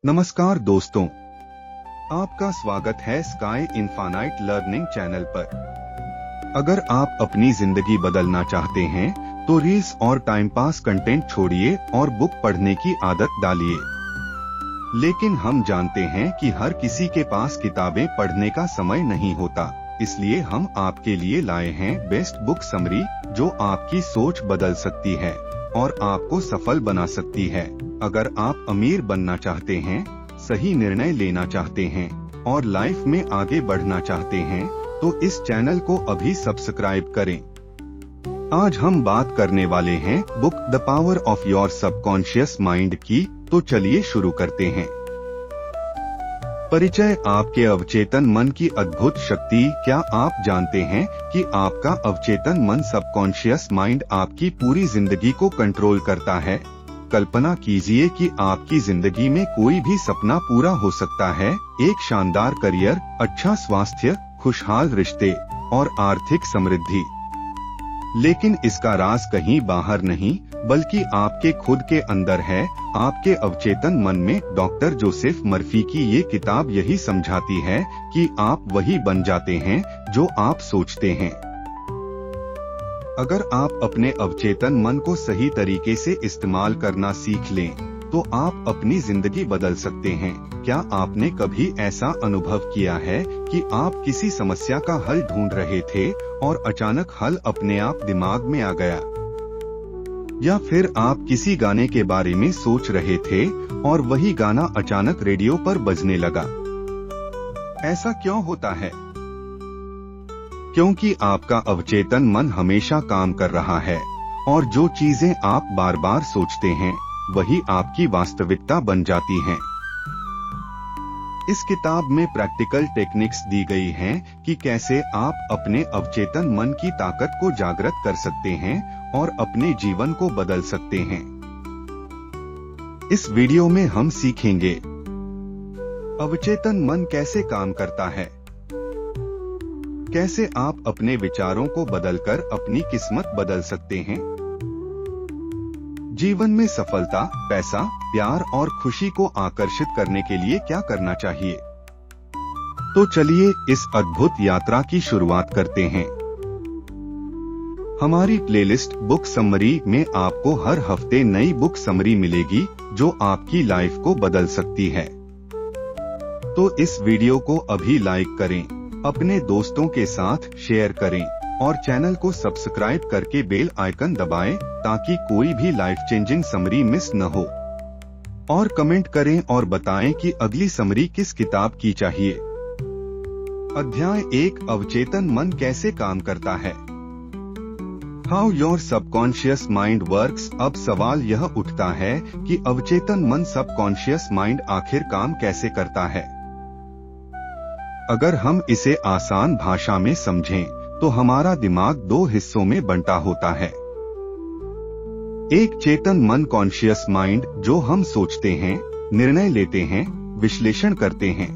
नमस्कार दोस्तों, आपका स्वागत है स्काई इनफाइनाइट लर्निंग चैनल पर। अगर आप अपनी जिंदगी बदलना चाहते हैं तो रील्स और टाइम पास कंटेंट छोड़िए और बुक पढ़ने की आदत डालिए। लेकिन हम जानते हैं कि हर किसी के पास किताबें पढ़ने का समय नहीं होता, इसलिए हम आपके लिए लाए हैं बेस्ट बुक समरी, जो आपकी सोच बदल सकती है और आपको सफल बना सकती है। अगर आप अमीर बनना चाहते हैं, सही निर्णय लेना चाहते हैं और लाइफ में आगे बढ़ना चाहते हैं, तो इस चैनल को अभी सब्सक्राइब करें। आज हम बात करने वाले हैं book the power of your subconscious mind की, तो चलिए शुरू करते हैं। परिचय आपके अवचेतन मन की अद्भुत शक्ति। क्या आप जानते हैं कि आपका अवचेतन मन सबकॉन्शियस माइंड आपकी पूरी जिंदगी को कंट्रोल करता है? कल्पना कीजिए कि आपकी जिंदगी में कोई भी सपना पूरा हो सकता है, एक शानदार करियर, अच्छा स्वास्थ्य, खुशहाल रिश्ते और आर्थिक समृद्धि। लेकिन इसका राज कहीं बाहर नहीं, बल्कि आपके खुद के अंदर है, आपके अवचेतन मन में। डॉक्टर जोसेफ मर्फी की ये किताब यही समझाती है कि आप वही बन जाते हैं जो आप सोचते हैं। अगर आप अपने अवचेतन मन को सही तरीके से इस्तेमाल करना सीख लें, तो आप अपनी जिंदगी बदल सकते हैं। क्या आपने कभी ऐसा अनुभव किया है कि आप किसी समस्या का हल ढूंढ रहे थे और अचानक हल अपने आप दिमाग में आ गया? या फिर आप किसी गाने के बारे में सोच रहे थे और वही गाना अचानक रेडियो पर बजने लगा? ऐसा क्यों होता है? क्योंकि आपका अवचेतन मन हमेशा काम कर रहा है और जो चीजें आप बार बार सोचते हैं, वही आपकी वास्तविकता बन जाती हैं। इस किताब में प्रैक्टिकल टेक्निक्स दी गई हैं कि कैसे आप अपने अवचेतन मन की ताकत को जागृत कर सकते हैं और अपने जीवन को बदल सकते हैं। इस वीडियो में हम सीखेंगे अवचेतन मन कैसे काम करता है, कैसे आप अपने विचारों को बदलकर अपनी किस्मत बदल सकते हैं, जीवन में सफलता, पैसा, प्यार और खुशी को आकर्षित करने के लिए क्या करना चाहिए। तो चलिए इस अद्भुत यात्रा की शुरुआत करते हैं। हमारी प्लेलिस्ट बुक समरी में आपको हर हफ्ते नई बुक समरी मिलेगी, जो आपकी लाइफ को बदल सकती है। तो इस वीडियो को अभी लाइक करें, अपने दोस्तों के साथ शेयर करें और चैनल को सब्सक्राइब करके बेल आइकन दबाएं, ताकि कोई भी लाइफ चेंजिंग समरी मिस न हो। और कमेंट करें और बताएं कि अगली समरी किस किताब की चाहिए। अध्याय 1, अवचेतन मन कैसे काम करता है। How your subconscious mind works. अब सवाल यह उठता है कि अवचेतन मन सबकॉन्शियस माइंड आखिर काम कैसे करता है। अगर हम इसे आसान भाषा में समझें, तो हमारा दिमाग दो हिस्सों में बंटा होता है। एक चेतन मन कॉन्शियस माइंड, जो हम सोचते हैं, निर्णय लेते हैं, विश्लेषण करते हैं।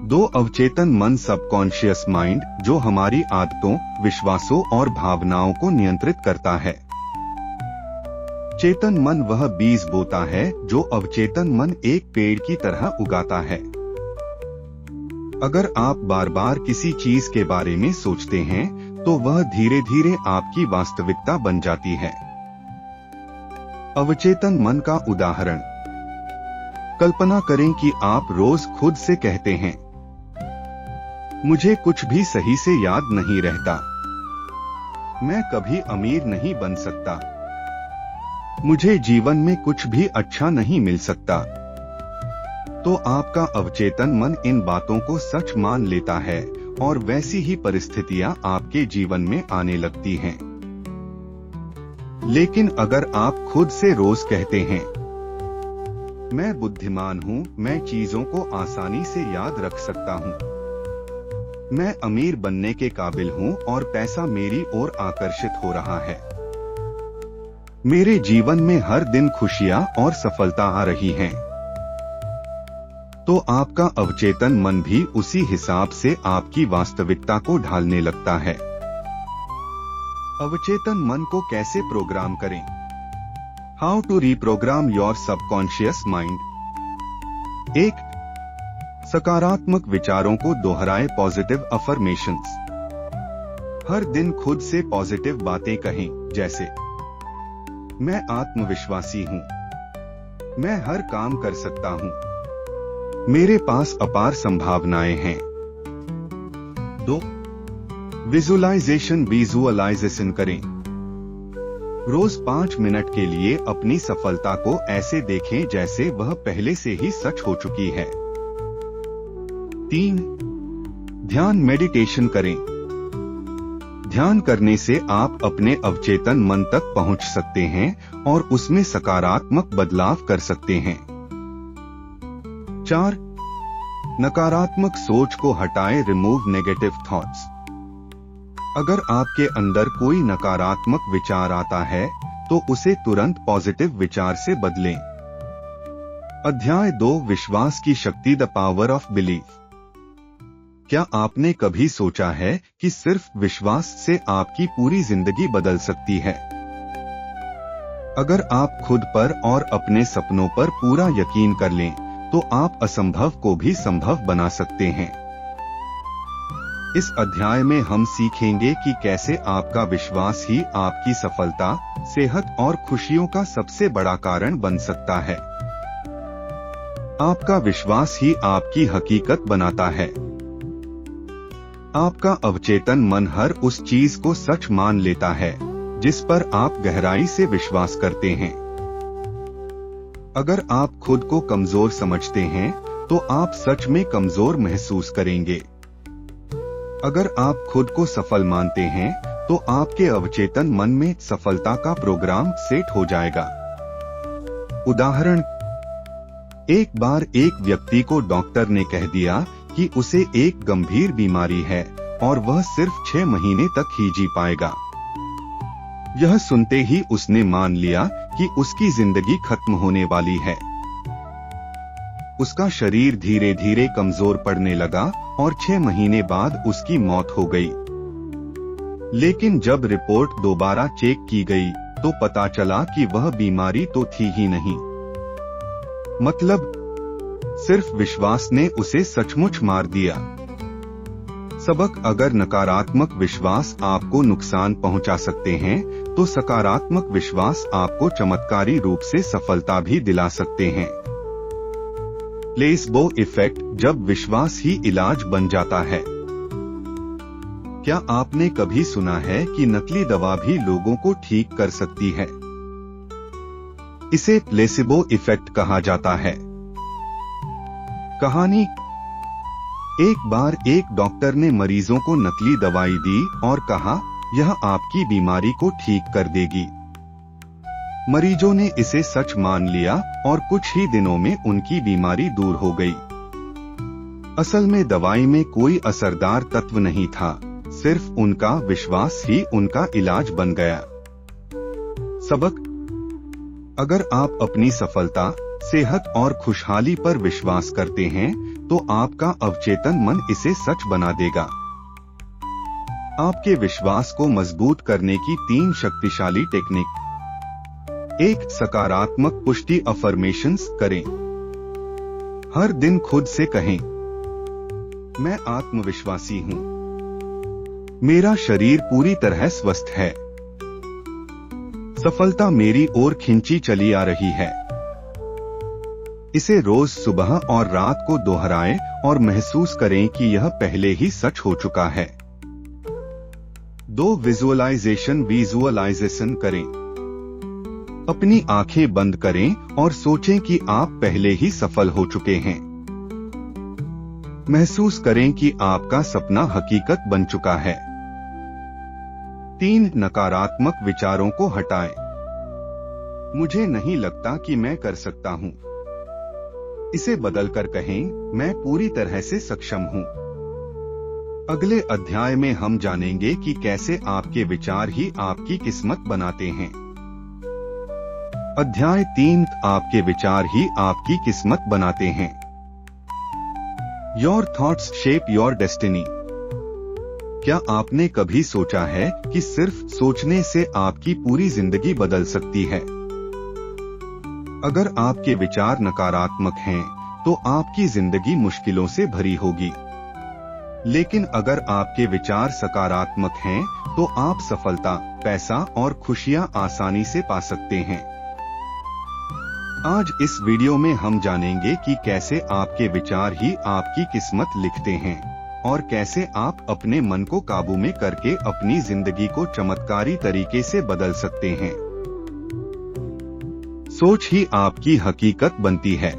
दो अवचेतन मन सबकॉन्शियस माइंड, जो हमारी आदतों, विश्वासों और भावनाओं को नियंत्रित करता है। चेतन मन वह बीज बोता है जो अवचेतन मन एक पेड़ की तरह उगाता है। अगर आप बार बार किसी चीज के बारे में सोचते हैं, तो वह धीरे धीरे आपकी वास्तविकता बन जाती है। अवचेतन मन का उदाहरण। कल्पना करें कि आप रोज खुद से कहते हैं, मुझे कुछ भी सही से याद नहीं रहता, मैं कभी अमीर नहीं बन सकता, मुझे जीवन में कुछ भी अच्छा नहीं मिल सकता। तो आपका अवचेतन मन इन बातों को सच मान लेता है और वैसी ही परिस्थितियां आपके जीवन में आने लगती हैं। लेकिन अगर आप खुद से रोज कहते हैं, मैं बुद्धिमान हूं, मैं चीजों को आसानी से याद रख सकता हूं, मैं अमीर बनने के काबिल हूं और पैसा मेरी ओर आकर्षित हो रहा है, मेरे जीवन में हर दिन खुशियां और सफलता आ रही हैं, तो आपका अवचेतन मन भी उसी हिसाब से आपकी वास्तविकता को ढालने लगता है। अवचेतन मन को कैसे प्रोग्राम करें। How to reprogram your subconscious mind. 1. सकारात्मक विचारों को दोहराएं। Positive affirmations. हर दिन खुद से पॉजिटिव बातें कहें, जैसे मैं आत्मविश्वासी हूँ, मैं हर काम कर सकता हूँ, मेरे पास अपार संभावनाएं हैं। 2. विजुअलाइजेशन करें। रोज 5 मिनट के लिए अपनी सफलता को ऐसे देखें जैसे वह पहले से ही सच हो चुकी है। 3. ध्यान मेडिटेशन करें। ध्यान करने से आप अपने अवचेतन मन तक पहुंच सकते हैं और उसमें सकारात्मक बदलाव कर सकते हैं। 4. नकारात्मक सोच को हटाएं। Remove negative thoughts. अगर आपके अंदर कोई नकारात्मक विचार आता है तो उसे तुरंत पॉजिटिव विचार से बदलें। अध्याय 2 विश्वास की शक्ति। The power of belief. क्या आपने कभी सोचा है कि सिर्फ विश्वास से आपकी पूरी जिंदगी बदल सकती है? अगर आप खुद पर और अपने सपनों पर पूरा यकीन कर लें तो आप असंभव को भी संभव बना सकते हैं। इस अध्याय में हम सीखेंगे कि कैसे आपका विश्वास ही आपकी सफलता, सेहत और खुशियों का सबसे बड़ा कारण बन सकता है। आपका विश्वास ही आपकी हकीकत बनाता है। आपका अवचेतन मन हर उस चीज को सच मान लेता है जिस पर आप गहराई से विश्वास करते हैं। अगर आप खुद को कमजोर समझते हैं तो आप सच में कमजोर महसूस करेंगे। अगर आप खुद को सफल मानते हैं तो आपके अवचेतन मन में सफलता का प्रोग्राम सेट हो जाएगा। उदाहरण, एक बार एक व्यक्ति को डॉक्टर ने कह दिया कि उसे एक गंभीर बीमारी है और वह सिर्फ 6 महीने तक ही जी पाएगा। यह सुनते ही उसने मान लिया कि उसकी जिंदगी खत्म होने वाली है। उसका शरीर धीरे धीरे कमजोर पड़ने लगा और 6 महीने बाद उसकी मौत हो गई। लेकिन जब रिपोर्ट दोबारा चेक की गई तो पता चला कि वह बीमारी तो थी ही नहीं। मतलब सिर्फ विश्वास ने उसे सचमुच मार दिया। सबक, अगर नकारात्मक विश्वास आपको नुकसान पहुंचा सकते हैं तो सकारात्मक विश्वास आपको चमत्कारी रूप से सफलता भी दिला सकते हैं। प्लेसबो इफेक्ट, जब विश्वास ही इलाज बन जाता है। क्या आपने कभी सुना है कि नकली दवा भी लोगों को ठीक कर सकती है? इसे प्लेसिबो इफेक्ट कहा जाता है। कहानी, एक बार एक डॉक्टर ने मरीजों को नकली दवाई दी और कहा, यह आपकी बीमारी को ठीक कर देगी। मरीजों ने इसे सच मान लिया और कुछ ही दिनों में उनकी बीमारी दूर हो गई। असल में दवाई में कोई असरदार तत्व नहीं था, सिर्फ उनका विश्वास ही उनका इलाज बन गया। सबक, अगर आप अपनी सफलता, सेहत और खुशहाली पर विश्वास करते हैं तो आपका अवचेतन मन इसे सच बना देगा। आपके विश्वास को मजबूत करने की 3 शक्तिशाली टेक्निक। 1. सकारात्मक पुष्टि अफर्मेशंस करें। हर दिन खुद से कहें, मैं आत्मविश्वासी हूँ, मेरा शरीर पूरी तरह स्वस्थ है, सफलता मेरी ओर खिंची चली आ रही है। इसे रोज सुबह और रात को दोहराएं और महसूस करें कि यह पहले ही सच हो चुका है। 2. विजुअलाइजेशन करें। अपनी आंखें बंद करें और सोचें कि आप पहले ही सफल हो चुके हैं। महसूस करें कि आपका सपना हकीकत बन चुका है। 3. नकारात्मक विचारों को हटाएं। मुझे नहीं लगता कि मैं कर सकता हूं। इसे बदलकर कहें, मैं पूरी तरह से सक्षम हूं। अगले अध्याय में हम जानेंगे कि कैसे आपके विचार ही आपकी किस्मत बनाते हैं। अध्याय 3, आपके विचार ही आपकी किस्मत बनाते हैं। Your thoughts shape your destiny. क्या आपने कभी सोचा है कि सिर्फ सोचने से आपकी पूरी जिंदगी बदल सकती है? अगर आपके विचार नकारात्मक हैं, तो आपकी जिंदगी मुश्किलों से भरी होगी। लेकिन अगर आपके विचार सकारात्मक हैं, तो आप सफलता, पैसा और खुशियां आसानी से पा सकते हैं। आज इस वीडियो में हम जानेंगे कि कैसे आपके विचार ही आपकी किस्मत लिखते हैं और कैसे आप अपने मन को काबू में करके अपनी जिंदगी को चमत्कारी तरीके से बदल सकते हैं। सोच ही आपकी हकीकत बनती है।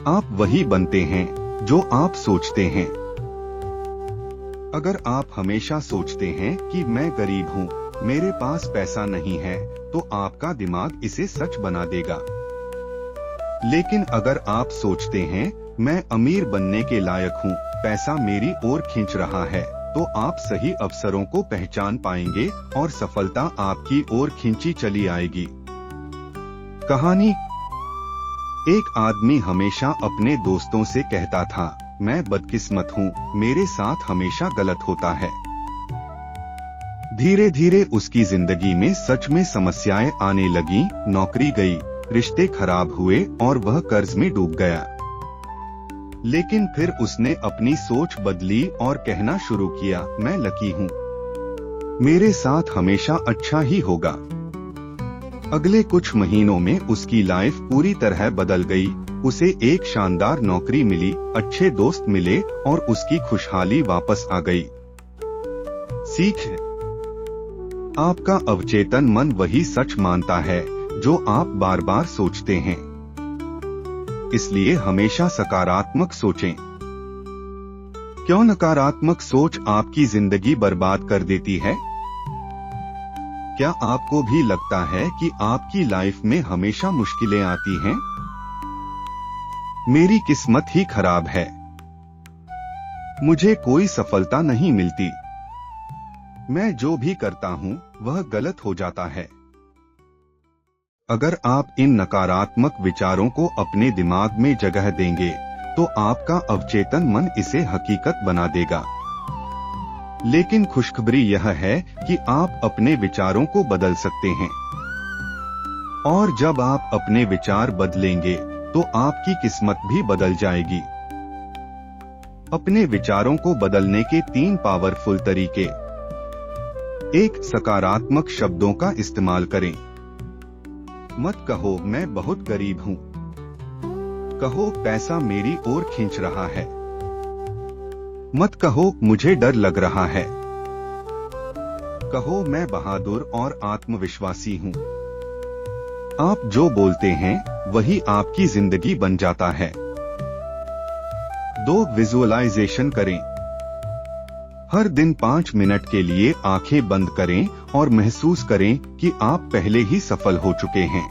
आप वही बनते हैं जो आप सोचते हैं। अगर आप हमेशा सोचते हैं कि मैं गरीब हूँ, मेरे पास पैसा नहीं है, तो आपका दिमाग इसे सच बना देगा। लेकिन अगर आप सोचते हैं मैं अमीर बनने के लायक हूँ, पैसा मेरी ओर खींच रहा है, तो आप सही अवसरों को पहचान पाएंगे और सफलता आपकी ओर खींची चली आएगी। कहानी। एक आदमी हमेशा अपने दोस्तों से कहता था, मैं बदकिस्मत हूँ, मेरे साथ हमेशा गलत होता है। धीरे धीरे उसकी जिंदगी में सच में समस्याएं आने लगी, नौकरी गई, रिश्ते खराब हुए और वह कर्ज में डूब गया। लेकिन फिर उसने अपनी सोच बदली और कहना शुरू किया, मैं लकी हूँ, मेरे साथ हमेशा अच्छा ही होगा। अगले कुछ महीनों में उसकी लाइफ पूरी तरह बदल गई। उसे एक शानदार नौकरी मिली, अच्छे दोस्त मिले और उसकी खुशहाली वापस आ गई। सीख। आपका अवचेतन मन वही सच मानता है जो आप बार बार सोचते हैं। इसलिए हमेशा सकारात्मक सोचें। क्यों नकारात्मक सोच आपकी जिंदगी बर्बाद कर देती है? क्या आपको भी लगता है कि आपकी लाइफ में हमेशा मुश्किलें आती हैं? मेरी किस्मत ही खराब है, मुझे कोई सफलता नहीं मिलती, मैं जो भी करता हूं वह गलत हो जाता है। अगर आप इन नकारात्मक विचारों को अपने दिमाग में जगह देंगे, तो आपका अवचेतन मन इसे हकीकत बना देगा। लेकिन खुशखबरी यह है कि आप अपने विचारों को बदल सकते हैं। और जब आप अपने विचार बदलेंगे, तो आपकी किस्मत भी बदल जाएगी। अपने विचारों को बदलने के 3 पावरफुल तरीके। 1. सकारात्मक शब्दों का इस्तेमाल करें। मत कहो मैं बहुत गरीब हूँ, कहो पैसा मेरी ओर खींच रहा है। मत कहो मुझे डर लग रहा है, कहो मैं बहादुर और आत्मविश्वासी हूँ। आप जो बोलते हैं वही आपकी जिंदगी बन जाता है। 2. विजुअलाइजेशन करें। हर दिन 5 मिनट के लिए आंखें बंद करें और महसूस करें कि आप पहले ही सफल हो चुके हैं।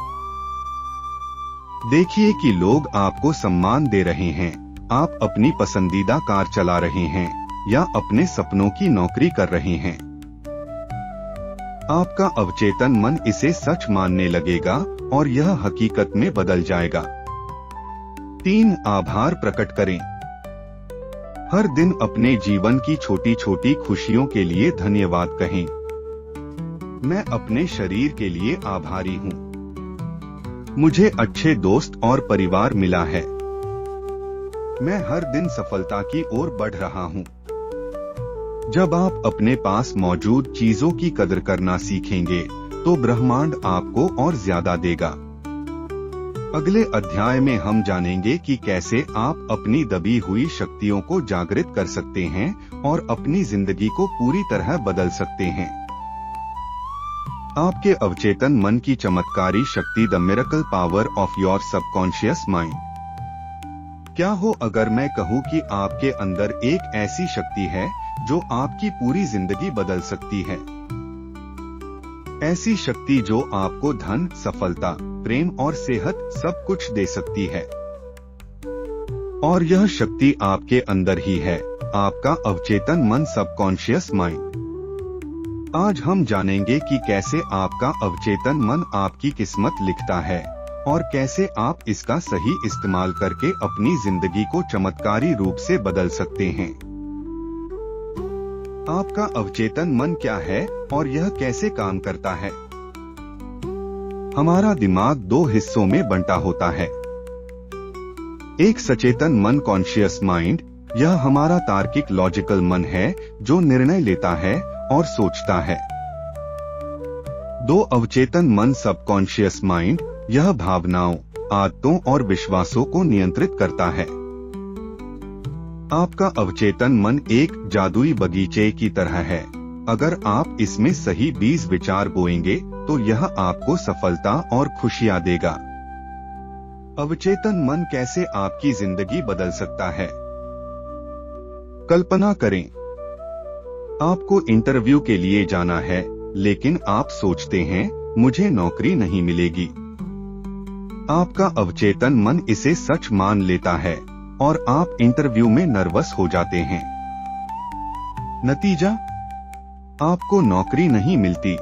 देखिए कि लोग आपको सम्मान दे रहे हैं, आप अपनी पसंदीदा कार चला रहे हैं या अपने सपनों की नौकरी कर रहे हैं। आपका अवचेतन मन इसे सच मानने लगेगा और यह हकीकत में बदल जाएगा। 3. आभार प्रकट करें। हर दिन अपने जीवन की छोटी छोटी खुशियों के लिए धन्यवाद कहें। मैं अपने शरीर के लिए आभारी हूँ, मुझे अच्छे दोस्त और परिवार मिला है, मैं हर दिन सफलता की ओर बढ़ रहा हूँ। जब आप अपने पास मौजूद चीजों की कदर करना सीखेंगे, तो ब्रह्मांड आपको और ज्यादा देगा। अगले अध्याय में हम जानेंगे कि कैसे आप अपनी दबी हुई शक्तियों को जागृत कर सकते हैं और अपनी जिंदगी को पूरी तरह बदल सकते हैं। आपके अवचेतन मन की चमत्कारी शक्ति, the miracle power of your subconscious mind. क्या हो अगर मैं कहूँ कि आपके अंदर एक ऐसी शक्ति है जो आपकी पूरी जिंदगी बदल सकती है। ऐसी शक्ति जो आपको धन, सफलता, प्रेम और सेहत सब कुछ दे सकती है। और यह शक्ति आपके अंदर ही है, आपका अवचेतन मन, सबकॉन्शियस माइंड। आज हम जानेंगे कि कैसे आपका अवचेतन मन आपकी किस्मत लिखता है और कैसे आप इसका सही इस्तेमाल करके अपनी जिंदगी को चमत्कारी रूप से बदल सकते हैं। आपका अवचेतन मन क्या है और यह कैसे काम करता है? हमारा दिमाग 2 हिस्सों में बंटा होता है। एक सचेतन मन कॉन्शियस माइंड, यह हमारा तार्किक लॉजिकल मन है जो निर्णय लेता है और सोचता है। 2 अवचेतन मन सबकॉन्शियस माइंड, यह भावनाओं, आदतों और विश्वासों को नियंत्रित करता है। आपका अवचेतन मन एक जादुई बगीचे की तरह है। अगर आप इसमें सही बीज विचार बोएंगे तो यह आपको सफलता और खुशियां देगा। अवचेतन मन कैसे आपकी जिंदगी बदल सकता है? कल्पना करें, आपको इंटरव्यू के लिए जाना है, लेकिन आप सोचते हैं मुझे नौकरी नहीं मिलेगी। आपका अवचेतन मन इसे सच मान लेता है और आप इंटरव्यू में नर्वस हो जाते हैं। नतीजा, आपको नौकरी नहीं मिलती।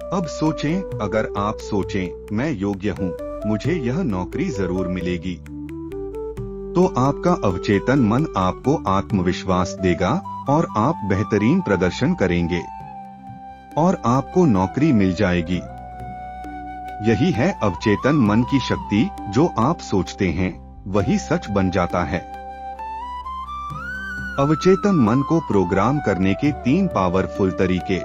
अब सोचें, अगर आप सोचें मैं योग्य हूं, मुझे यह नौकरी जरूर मिलेगी, तो आपका अवचेतन मन आपको आत्मविश्वास देगा और आप बेहतरीन प्रदर्शन करेंगे और आपको नौकरी मिल जाएगी। यही है अवचेतन मन की शक्ति, जो आप सोचते हैं वही सच बन जाता है। अवचेतन मन को प्रोग्राम करने के 3 पावरफुल तरीके।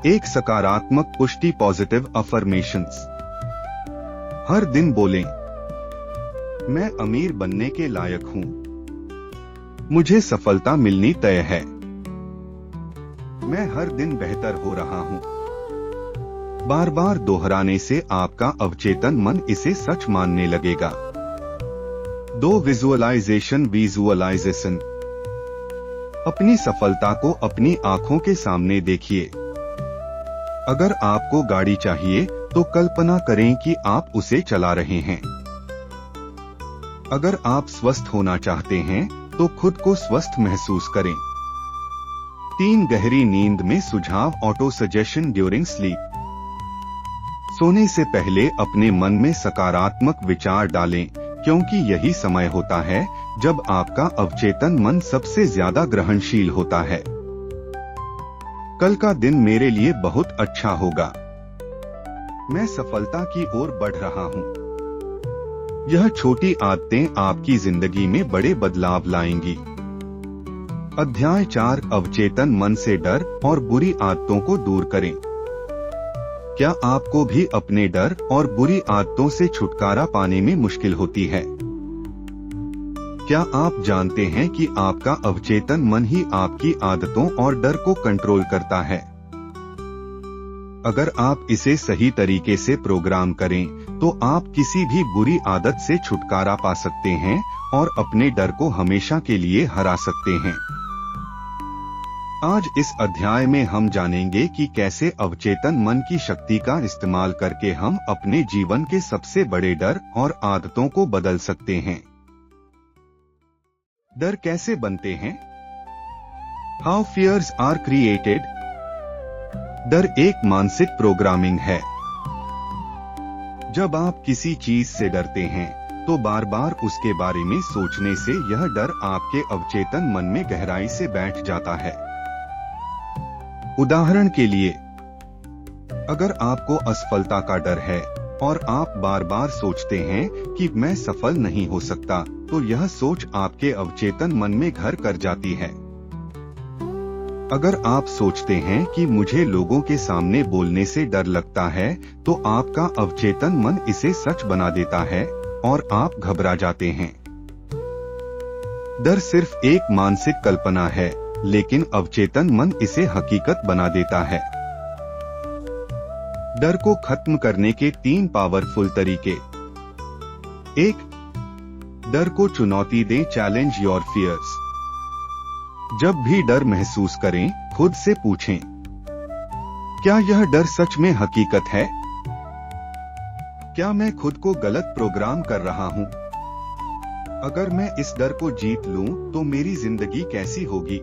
1 सकारात्मक पुष्टि, पॉजिटिव अफर्मेशंस। हर दिन बोलें, मैं अमीर बनने के लायक हूं, मुझे सफलता मिलनी तय है, मैं हर दिन बेहतर हो रहा हूं। बार बार दोहराने से आपका अवचेतन मन इसे सच मानने लगेगा। 2 विजुअलाइजेशन, अपनी सफलता को अपनी आंखों के सामने देखिए। अगर आपको गाड़ी चाहिए तो कल्पना करें कि आप उसे चला रहे हैं। अगर आप स्वस्थ होना चाहते हैं तो खुद को स्वस्थ महसूस करें। 3 गहरी नींद में सुझाव, ऑटो सजेशन ड्यूरिंग स्लीप। सोने से पहले अपने मन में सकारात्मक विचार डालें, क्योंकि यही समय होता है जब आपका अवचेतन मन सबसे ज्यादा ग्रहणशील होता है। कल का दिन मेरे लिए बहुत अच्छा होगा, मैं सफलता की ओर बढ़ रहा हूं। यह छोटी आदतें आपकी जिंदगी में बड़े बदलाव लाएंगी। अध्याय 4, अवचेतन मन से डर और बुरी आदतों को दूर करें। क्या आपको भी अपने डर और बुरी आदतों से छुटकारा पाने में मुश्किल होती है? क्या आप जानते हैं कि आपका अवचेतन मन ही आपकी आदतों और डर को कंट्रोल करता है? अगर आप इसे सही तरीके से प्रोग्राम करें तो आप किसी भी बुरी आदत से छुटकारा पा सकते हैं और अपने डर को हमेशा के लिए हरा सकते हैं। आज इस अध्याय में हम जानेंगे कि कैसे अवचेतन मन की शक्ति का इस्तेमाल करके हम अपने जीवन के सबसे बड़े डर और आदतों को बदल सकते हैं। डर कैसे बनते हैं? How fears are created. डर एक मानसिक प्रोग्रामिंग है। जब आप किसी चीज से डरते हैं तो बार बार उसके बारे में सोचने से यह डर आपके अवचेतन मन में गहराई से बैठ जाता है। उदाहरण के लिए, अगर आपको असफलता का डर है और आप बार बार सोचते हैं कि मैं सफल नहीं हो सकता, तो यह सोच आपके अवचेतन मन में घर कर जाती है। अगर आप सोचते हैं कि मुझे लोगों के सामने बोलने से डर लगता है, तो आपका अवचेतन मन इसे सच बना देता है और आप घबरा जाते हैं। डर सिर्फ एक मानसिक कल्पना है, लेकिन अवचेतन मन इसे हकीकत बना देता है। डर को खत्म करने के 3 पावरफुल तरीके। 1. डर को चुनौती दें, चैलेंज योर फियर्स। जब भी डर महसूस करें, खुद से पूछें, क्या यह डर सच में हकीकत है? क्या मैं खुद को गलत प्रोग्राम कर रहा हूं? अगर मैं इस डर को जीत लूं, तो मेरी जिंदगी कैसी होगी?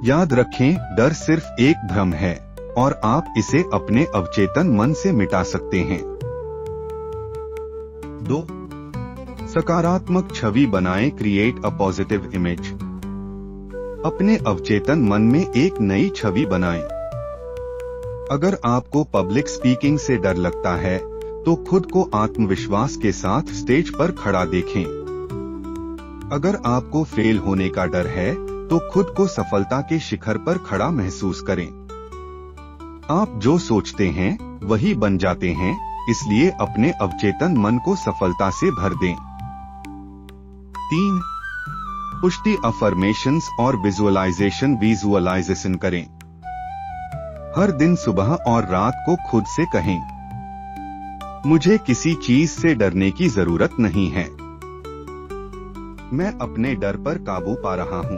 याद रखें, डर सिर्फ एक भ्रम है और आप इसे अपने अवचेतन मन से मिटा सकते हैं। 2. सकारात्मक छवि बनाएं, क्रिएट अ पॉजिटिव इमेज। अपने अवचेतन मन में एक नई छवि बनाएं। अगर आपको पब्लिक स्पीकिंग से डर लगता है, तो खुद को आत्मविश्वास के साथ स्टेज पर खड़ा देखें। अगर आपको फेल होने का डर है तो खुद को सफलता के शिखर पर खड़ा महसूस करें। आप जो सोचते हैं वही बन जाते हैं, इसलिए अपने अवचेतन मन को सफलता से भर दें। 3. पुष्टि अफर्मेशंस और विजुअलाइजेशन करें। हर दिन सुबह और रात को खुद से कहें, मुझे किसी चीज से डरने की जरूरत नहीं है। मैं अपने डर पर काबू पा रहा हूं।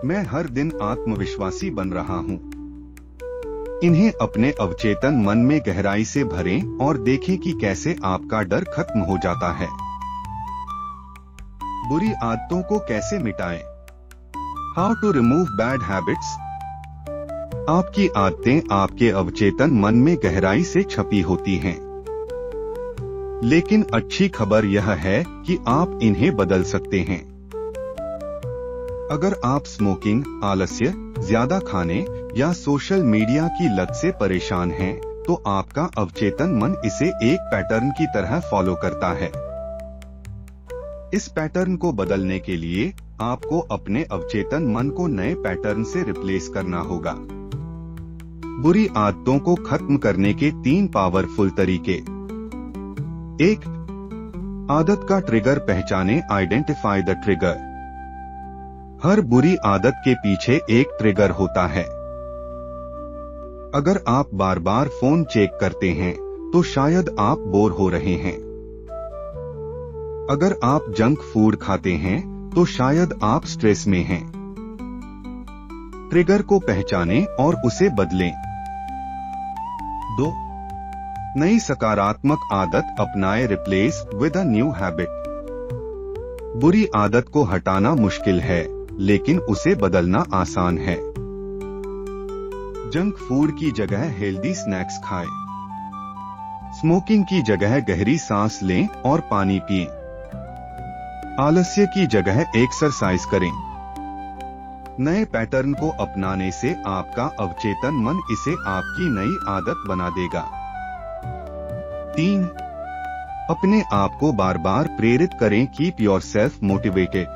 मैं हर दिन आत्मविश्वासी बन रहा हूं। इन्हें अपने अवचेतन मन में गहराई से भरें और देखें कि कैसे आपका डर खत्म हो जाता है। बुरी आदतों को कैसे मिटाएं? How to remove bad habits. आपकी आदतें आपके अवचेतन मन में गहराई से छपी होती हैं। लेकिन अच्छी खबर यह है कि आप इन्हें बदल सकते हैं। अगर आप स्मोकिंग, आलस्य, ज्यादा खाने या सोशल मीडिया की लत से परेशान हैं, तो आपका अवचेतन मन इसे एक पैटर्न की तरह फॉलो करता है। इस पैटर्न को बदलने के लिए आपको अपने अवचेतन मन को नए पैटर्न से रिप्लेस करना होगा। बुरी आदतों को खत्म करने के 3 पावरफुल तरीके। 1. आदत का ट्रिगर पहचानें। Identify the trigger. हर बुरी आदत के पीछे एक ट्रिगर होता है। अगर आप बार बार फोन चेक करते हैं तो शायद आप बोर हो रहे हैं। अगर आप जंक फूड खाते हैं तो शायद आप स्ट्रेस में हैं। ट्रिगर को पहचानें और उसे बदलें। 2. नई सकारात्मक आदत अपनाएं। Replace with a new habit. बुरी आदत को हटाना मुश्किल है, लेकिन उसे बदलना आसान है। जंक फूड की जगह हेल्दी स्नैक्स खाएं। स्मोकिंग की जगह गहरी सांस लें और पानी पिएं। आलस्य की जगह एक्सरसाइज करें। नए पैटर्न को अपनाने से आपका अवचेतन मन इसे आपकी नई आदत बना देगा। 3. अपने आप को बार बार प्रेरित करें। Keep yourself motivated.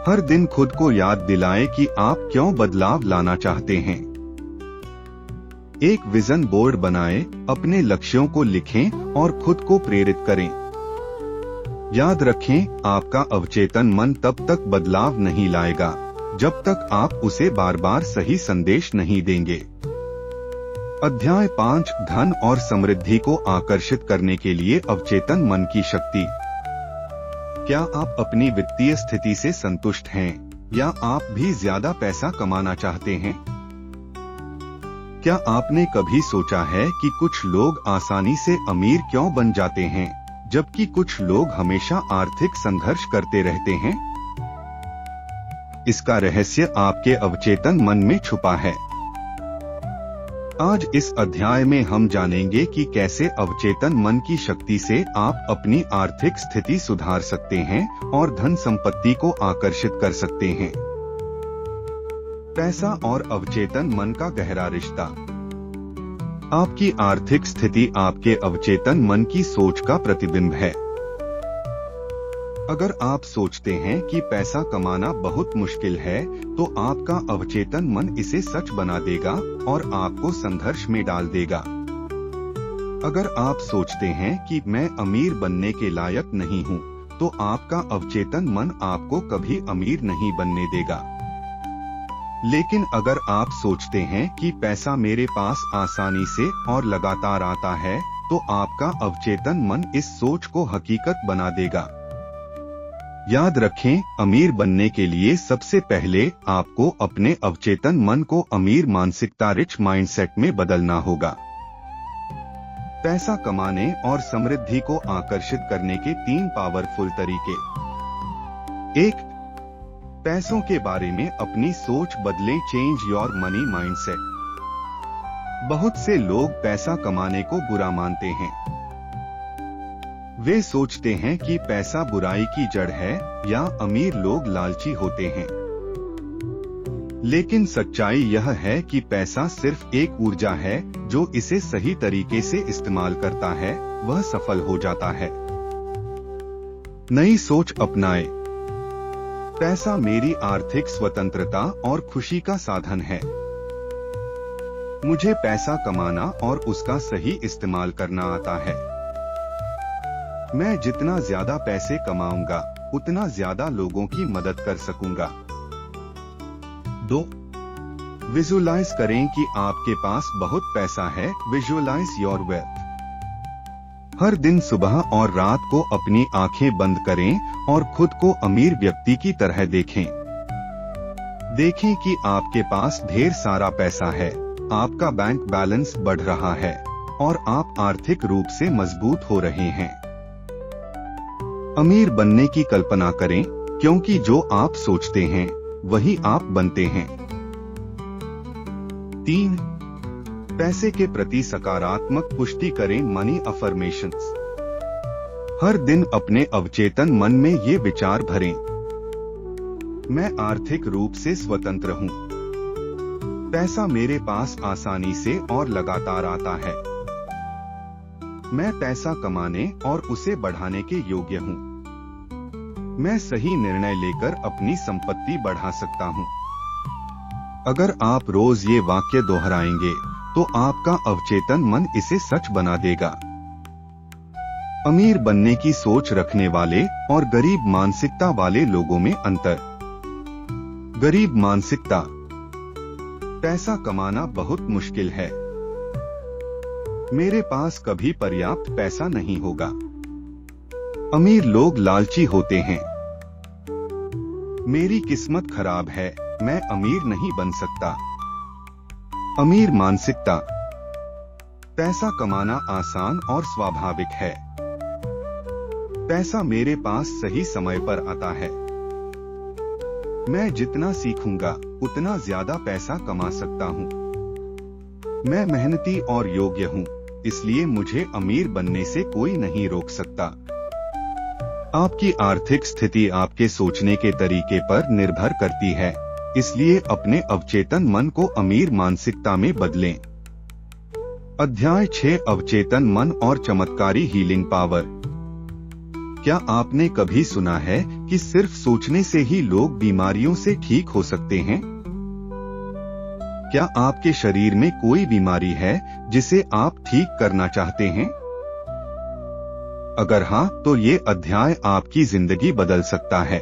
हर दिन खुद को याद दिलाएं कि आप क्यों बदलाव लाना चाहते हैं। एक विजन बोर्ड बनाएं, अपने लक्ष्यों को लिखें और खुद को प्रेरित करें। याद रखें, आपका अवचेतन मन तब तक बदलाव नहीं लाएगा जब तक आप उसे बार बार सही संदेश नहीं देंगे। अध्याय 5. धन और समृद्धि को आकर्षित करने के लिए अवचेतन मन की शक्ति। क्या आप अपनी वित्तीय स्थिति से संतुष्ट हैं या आप भी ज्यादा पैसा कमाना चाहते हैं? क्या आपने कभी सोचा है कि कुछ लोग आसानी से अमीर क्यों बन जाते हैं, जबकि कुछ लोग हमेशा आर्थिक संघर्ष करते रहते हैं? इसका रहस्य आपके अवचेतन मन में छुपा है। आज इस अध्याय में हम जानेंगे कि कैसे अवचेतन मन की शक्ति से आप अपनी आर्थिक स्थिति सुधार सकते हैं और धन संपत्ति को आकर्षित कर सकते हैं। पैसा और अवचेतन मन का गहरा रिश्ता। आपकी आर्थिक स्थिति आपके अवचेतन मन की सोच का प्रतिबिंब है। अगर आप सोचते हैं कि पैसा कमाना बहुत मुश्किल है, तो आपका अवचेतन मन इसे सच बना देगा और आपको संघर्ष में डाल देगा। अगर आप सोचते हैं कि मैं अमीर बनने के लायक नहीं हूँ, तो आपका अवचेतन मन आपको कभी अमीर नहीं बनने देगा। लेकिन अगर आप सोचते हैं कि पैसा मेरे पास आसानी से और लगातार आता है, तो आपका अवचेतन मन इस सोच को हकीकत बना देगा। याद रखें, अमीर बनने के लिए सबसे पहले आपको अपने अवचेतन मन को अमीर मानसिकता रिच माइंडसेट में बदलना होगा। पैसा कमाने और समृद्धि को आकर्षित करने के 3 पावरफुल तरीके। 1. पैसों के बारे में अपनी सोच बदलें। Change your money mindset. बहुत से लोग पैसा कमाने को बुरा मानते हैं। वे सोचते हैं कि पैसा बुराई की जड़ है या अमीर लोग लालची होते हैं। लेकिन सच्चाई यह है कि पैसा सिर्फ एक ऊर्जा है, जो इसे सही तरीके से इस्तेमाल करता है वह सफल हो जाता है। नई सोच अपनाएं। पैसा मेरी आर्थिक स्वतंत्रता और खुशी का साधन है। मुझे पैसा कमाना और उसका सही इस्तेमाल करना आता है। मैं जितना ज्यादा पैसे कमाऊंगा उतना ज्यादा लोगों की मदद कर सकूंगा। 2. विजुअलाइज करें कि आपके पास बहुत पैसा है। Visualise your wealth. हर दिन सुबह और रात को अपनी आंखें बंद करें और खुद को अमीर व्यक्ति की तरह देखें। देखें कि आपके पास ढेर सारा पैसा है, आपका बैंक बैलेंस बढ़ रहा है और आप आर्थिक रूप से मजबूत हो रहे हैं। अमीर बनने की कल्पना करें, क्योंकि जो आप सोचते हैं वही आप बनते हैं। 3. पैसे के प्रति सकारात्मक पुष्टि करें। Money affirmations. हर दिन अपने अवचेतन मन में ये विचार भरें, मैं आर्थिक रूप से स्वतंत्र हूँ। पैसा मेरे पास आसानी से और लगातार आता है। मैं पैसा कमाने और उसे बढ़ाने के योग्य हूँ। मैं सही निर्णय लेकर अपनी संपत्ति बढ़ा सकता हूँ। अगर आप रोज ये वाक्य दोहराएंगे तो आपका अवचेतन मन इसे सच बना देगा। अमीर बनने की सोच रखने वाले और गरीब मानसिकता वाले लोगों में अंतर। गरीब मानसिकता। पैसा कमाना बहुत मुश्किल है। मेरे पास कभी पर्याप्त पैसा नहीं होगा। अमीर लोग लालची होते हैं। मेरी किस्मत खराब है, मैं अमीर नहीं बन सकता। अमीर मानसिकता। पैसा कमाना आसान और स्वाभाविक है। पैसा मेरे पास सही समय पर आता है। मैं जितना सीखूंगा उतना ज्यादा पैसा कमा सकता हूँ। मैं मेहनती और योग्य हूँ, इसलिए मुझे अमीर बनने से कोई नहीं रोक सकता। आपकी आर्थिक स्थिति आपके सोचने के तरीके पर निर्भर करती है, इसलिए अपने अवचेतन मन को अमीर मानसिकता में बदलें। अध्याय 6 अवचेतन मन और चमत्कारी हीलिंग पावर। क्या आपने कभी सुना है कि सिर्फ सोचने से ही लोग बीमारियों से ठीक हो सकते हैं? क्या आपके शरीर में कोई बीमारी है जिसे आप ठीक करना चाहते हैं? अगर हाँ, तो ये अध्याय आपकी जिंदगी बदल सकता है।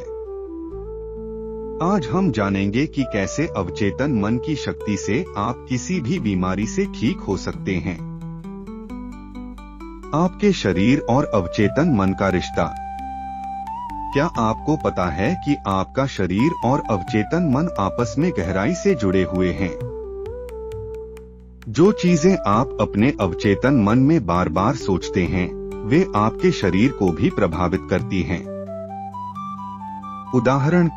आज हम जानेंगे कि कैसे अवचेतन मन की शक्ति से आप किसी भी बीमारी से ठीक हो सकते हैं। आपके शरीर और अवचेतन मन का रिश्ता। क्या आपको पता है कि आपका शरीर और अवचेतन मन आपस में गहराई से जुड़े हुए हैं? जो चीजें आप अपने अवचेतन मन में बार बार सोचते हैं, वे आपके शरीर को भी प्रभावित करती हैं। उदाहरण,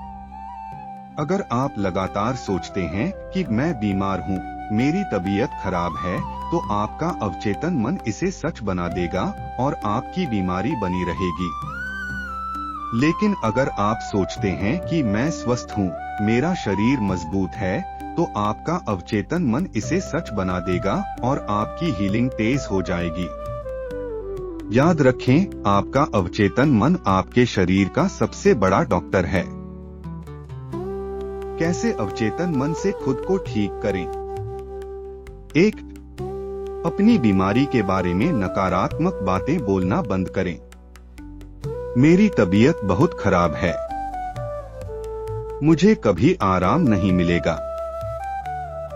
अगर आप लगातार सोचते हैं कि मैं बीमार हूँ, मेरी तबीयत खराब है, तो आपका अवचेतन मन इसे सच बना देगा और आपकी बीमारी बनी रहेगी। लेकिन अगर आप सोचते हैं कि मैं स्वस्थ हूँ, मेरा शरीर मजबूत है, तो आपका अवचेतन मन इसे सच बना देगा और आपकी हीलिंग तेज हो जाएगी। याद रखें, आपका अवचेतन मन आपके शरीर का सबसे बड़ा डॉक्टर है। कैसे अवचेतन मन से खुद को ठीक करें? 1. अपनी बीमारी के बारे में नकारात्मक बातें बोलना बंद करें। मेरी तबीयत बहुत खराब है, मुझे कभी आराम नहीं मिलेगा,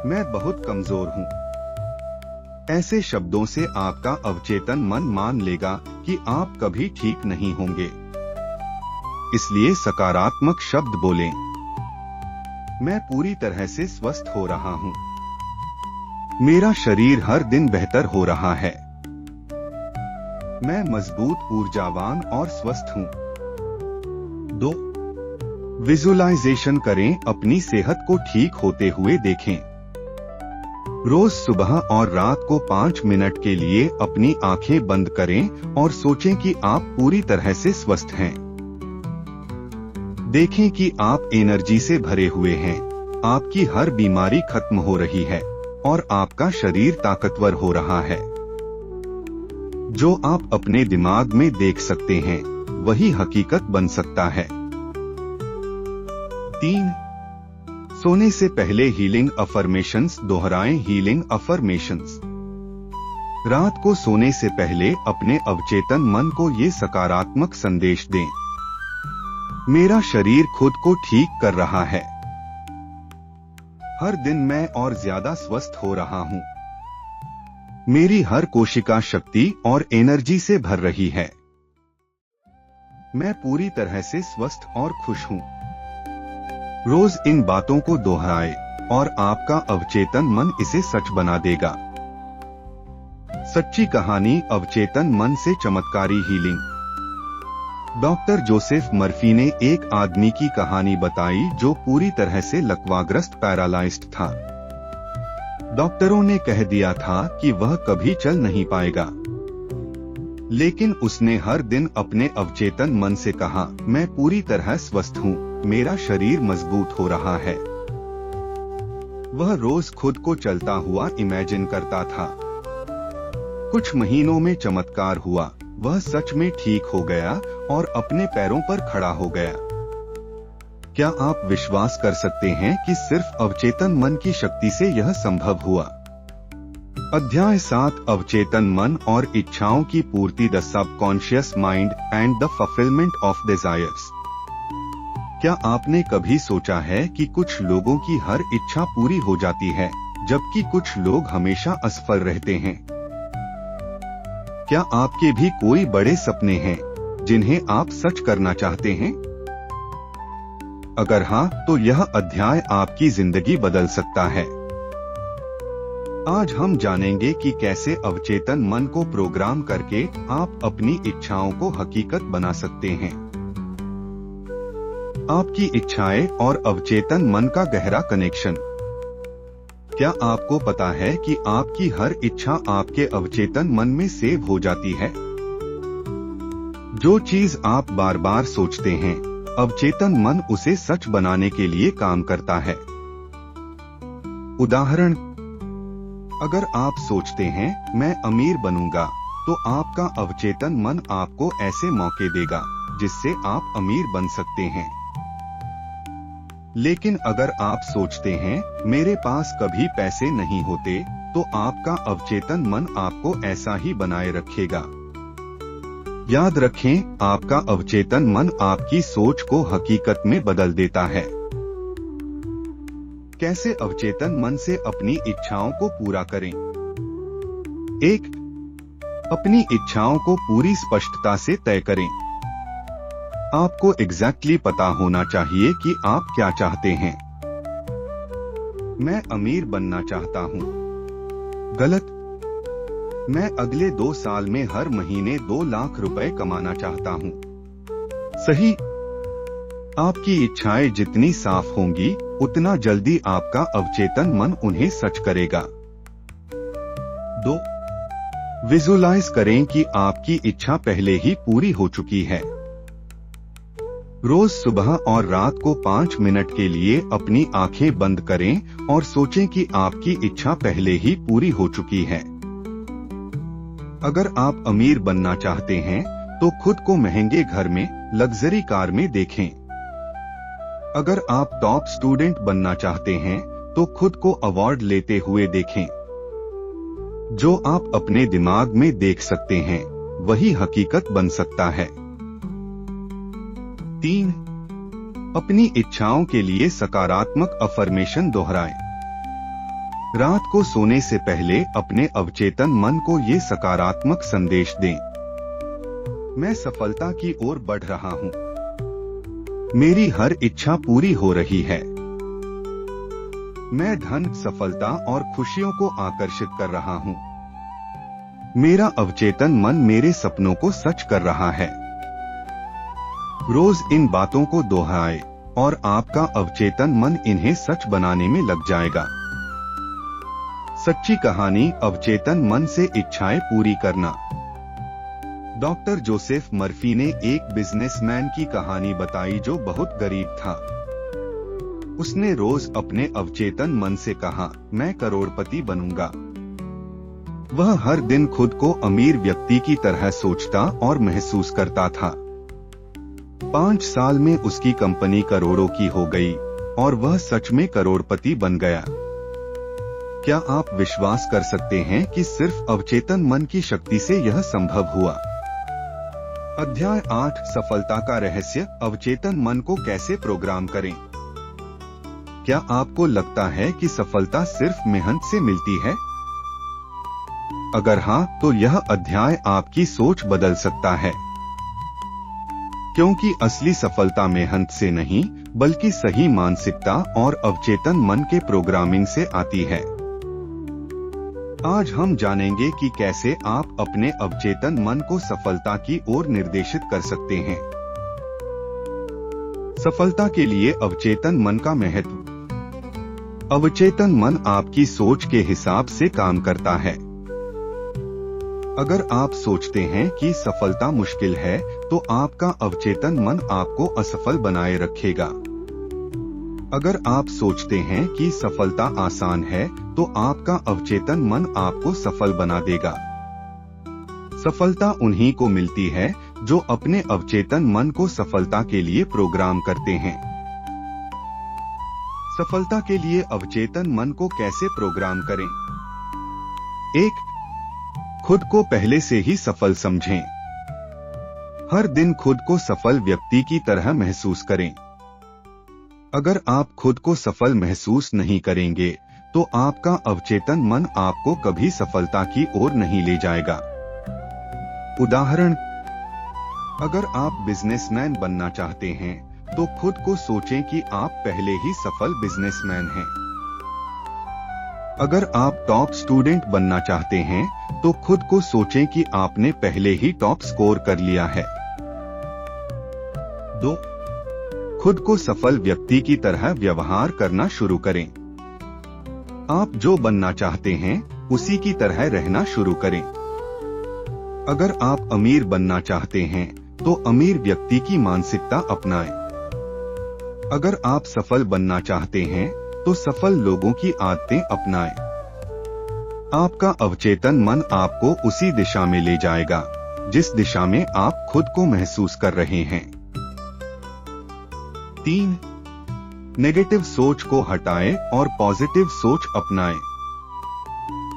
मैं बहुत कमजोर हूँ। ऐसे शब्दों से आपका अवचेतन मन मान लेगा कि आप कभी ठीक नहीं होंगे। इसलिए सकारात्मक शब्द बोलें। मैं पूरी तरह से स्वस्थ हो रहा हूँ, मेरा शरीर हर दिन बेहतर हो रहा है, मैं मजबूत, ऊर्जावान और स्वस्थ हूँ। 2. विजुअलाइजेशन करें। अपनी सेहत को ठीक होते हुए देखें। रोज सुबह और रात को 5 मिनट के लिए अपनी आंखें बंद करें और सोचें कि आप पूरी तरह से स्वस्थ हैं। देखें कि आप एनर्जी से भरे हुए हैं, आपकी हर बीमारी खत्म हो रही है और आपका शरीर ताकतवर हो रहा है। जो आप अपने दिमाग में देख सकते हैं वही हकीकत बन सकता है। 3. सोने से पहले हीलिंग अफर्मेशंस दोहराएं। Healing affirmations. रात को सोने से पहले अपने अवचेतन मन को ये सकारात्मक संदेश दें। मेरा शरीर खुद को ठीक कर रहा है। हर दिन मैं और ज्यादा स्वस्थ हो रहा हूं। मेरी हर कोशिका शक्ति और एनर्जी से भर रही है। मैं पूरी तरह से स्वस्थ और खुश हूं। रोज इन बातों को दोहराए और आपका अवचेतन मन इसे सच बना देगा। सच्ची कहानी अवचेतन मन से चमत्कारी हीलिंग। डॉक्टर जोसेफ मर्फी ने एक आदमी की कहानी बताई जो पूरी तरह से लकवाग्रस्त पैरालाइज्ड था। डॉक्टरों ने कह दिया था कि वह कभी चल नहीं पाएगा, लेकिन उसने हर दिन अपने अवचेतन मन से कहा, मैं पूरी तरह स्वस्थ हूँ, मेरा शरीर मजबूत हो रहा है। वह रोज खुद को चलता हुआ इमेजिन करता था। कुछ महीनों में चमत्कार हुआ, वह सच में ठीक हो गया और अपने पैरों पर खड़ा हो गया। क्या आप विश्वास कर सकते हैं कि सिर्फ अवचेतन मन की शक्ति से यह संभव हुआ? अध्याय 7 अवचेतन मन और इच्छाओं की पूर्ति। The subconscious mind and the fulfilment of desires. क्या आपने कभी सोचा है कि कुछ लोगों की हर इच्छा पूरी हो जाती है, जबकि कुछ लोग हमेशा असफल रहते हैं? क्या आपके भी कोई बड़े सपने हैं जिन्हें आप सच करना चाहते हैं? अगर हाँ, तो यह अध्याय आपकी जिंदगी बदल सकता है। आज हम जानेंगे कि कैसे अवचेतन मन को प्रोग्राम करके आप अपनी इच्छाओं को हकीकत बना सकते हैं। आपकी इच्छाएं और अवचेतन मन का गहरा कनेक्शन। क्या आपको पता है कि आपकी हर इच्छा आपके अवचेतन मन में सेव हो जाती है? जो चीज आप बार बार सोचते हैं, अवचेतन मन उसे सच बनाने के लिए काम करता है। उदाहरण, अगर आप सोचते हैं मैं अमीर बनूंगा, तो आपका अवचेतन मन आपको ऐसे मौके देगा जिससे आप अमीर बन सकते हैं। लेकिन अगर आप सोचते हैं मेरे पास कभी पैसे नहीं होते, तो आपका अवचेतन मन आपको ऐसा ही बनाए रखेगा। याद रखें, आपका अवचेतन मन आपकी सोच को हकीकत में बदल देता है। कैसे अवचेतन मन से अपनी इच्छाओं को पूरा करें? 1. अपनी इच्छाओं को पूरी स्पष्टता से तय करें। आपको एग्जैक्टली पता होना चाहिए कि आप क्या चाहते हैं। मैं अमीर बनना चाहता हूँ। गलत। मैं अगले 2 साल में हर महीने 2 लाख रुपए कमाना चाहता हूँ। सही। आपकी इच्छाएं जितनी साफ होंगी, उतना जल्दी आपका अवचेतन मन उन्हें सच करेगा। 2. विजुलाइज करें कि आपकी इच्छा पहले ही पूरी हो चुकी है। रोज सुबह और रात को 5 मिनट के लिए अपनी आंखें बंद करें और सोचें कि आपकी इच्छा पहले ही पूरी हो चुकी है। अगर आप अमीर बनना चाहते हैं, तो खुद को महंगे घर में, लग्जरी कार में देखें। अगर आप टॉप स्टूडेंट बनना चाहते हैं, तो खुद को अवार्ड लेते हुए देखें। जो आप अपने दिमाग में देख सकते हैं, वही हकीकत बन सकता है। 3. अपनी इच्छाओं के लिए सकारात्मक अफर्मेशन दोहराएं। रात को सोने से पहले अपने अवचेतन मन को ये सकारात्मक संदेश दें। मैं सफलता की ओर बढ़ रहा हूँ। मेरी हर इच्छा पूरी हो रही है। मैं धन, सफलता और खुशियों को आकर्षित कर रहा हूँ। मेरा अवचेतन मन मेरे सपनों को सच कर रहा है। रोज इन बातों को दोहराएं और आपका अवचेतन मन इन्हें सच बनाने में लग जाएगा। सच्ची कहानी अवचेतन मन से इच्छाएं पूरी करना। डॉक्टर जोसेफ मर्फी ने एक बिजनेसमैन की कहानी बताई जो बहुत गरीब था। उसने रोज अपने अवचेतन मन से कहा, मैं करोड़पति बनूंगा। वह हर दिन खुद को अमीर व्यक्ति की तरह सोचता और महसूस करता था। 5 साल में उसकी कंपनी करोड़ों की हो गई और वह सच में करोड़पति बन गया। क्या आप विश्वास कर सकते हैं कि सिर्फ अवचेतन मन की शक्ति से यह संभव हुआ? अध्याय 8 सफलता का रहस्य, अवचेतन मन को कैसे प्रोग्राम करें। क्या आपको लगता है कि सफलता सिर्फ मेहनत से मिलती है? अगर हाँ, तो यह अध्याय आपकी सोच बदल सकता है, क्योंकि असली सफलता मेहनत से नहीं बल्कि सही मानसिकता और अवचेतन मन के प्रोग्रामिंग से आती है। आज हम जानेंगे कि कैसे आप अपने अवचेतन मन को सफलता की ओर निर्देशित कर सकते हैं। सफलता के लिए अवचेतन मन का महत्व। अवचेतन मन आपकी सोच के हिसाब से काम करता है। अगर आप सोचते हैं कि सफलता मुश्किल है, तो आपका अवचेतन मन आपको असफल बनाए रखेगा। अगर आप सोचते हैं कि सफलता आसान है, तो आपका अवचेतन मन आपको सफल बना देगा। सफलता उन्हीं को मिलती है जो अपने अवचेतन मन को सफलता के लिए प्रोग्राम करते हैं। सफलता के लिए अवचेतन मन को कैसे प्रोग्राम करें? 1. खुद को पहले से ही सफल समझें। हर दिन खुद को सफल व्यक्ति की तरह महसूस करें। अगर आप खुद को सफल महसूस नहीं करेंगे, तो आपका अवचेतन मन आपको कभी सफलता की ओर नहीं ले जाएगा। उदाहरण, अगर आप बिजनेसमैन बनना चाहते हैं, तो खुद को सोचें कि आप पहले ही सफल बिजनेसमैन हैं। अगर आप टॉप स्टूडेंट बनना चाहते हैं, तो खुद को सोचें कि आपने पहले ही टॉप स्कोर कर लिया है। 2. खुद को सफल व्यक्ति की तरह व्यवहार करना शुरू करें। आप जो बनना चाहते हैं, उसी की तरह रहना शुरू करें। अगर आप अमीर बनना चाहते हैं, तो अमीर व्यक्ति की मानसिकता अपनाएं। अगर आप सफल बनना चाहते हैं, तो सफल लोगों की आदतें अपनाएं। आपका अवचेतन मन आपको उसी दिशा में ले जाएगा जिस दिशा में आप खुद को महसूस कर रहे हैं। 3. नेगेटिव सोच को हटाएं और पॉजिटिव सोच अपनाएं।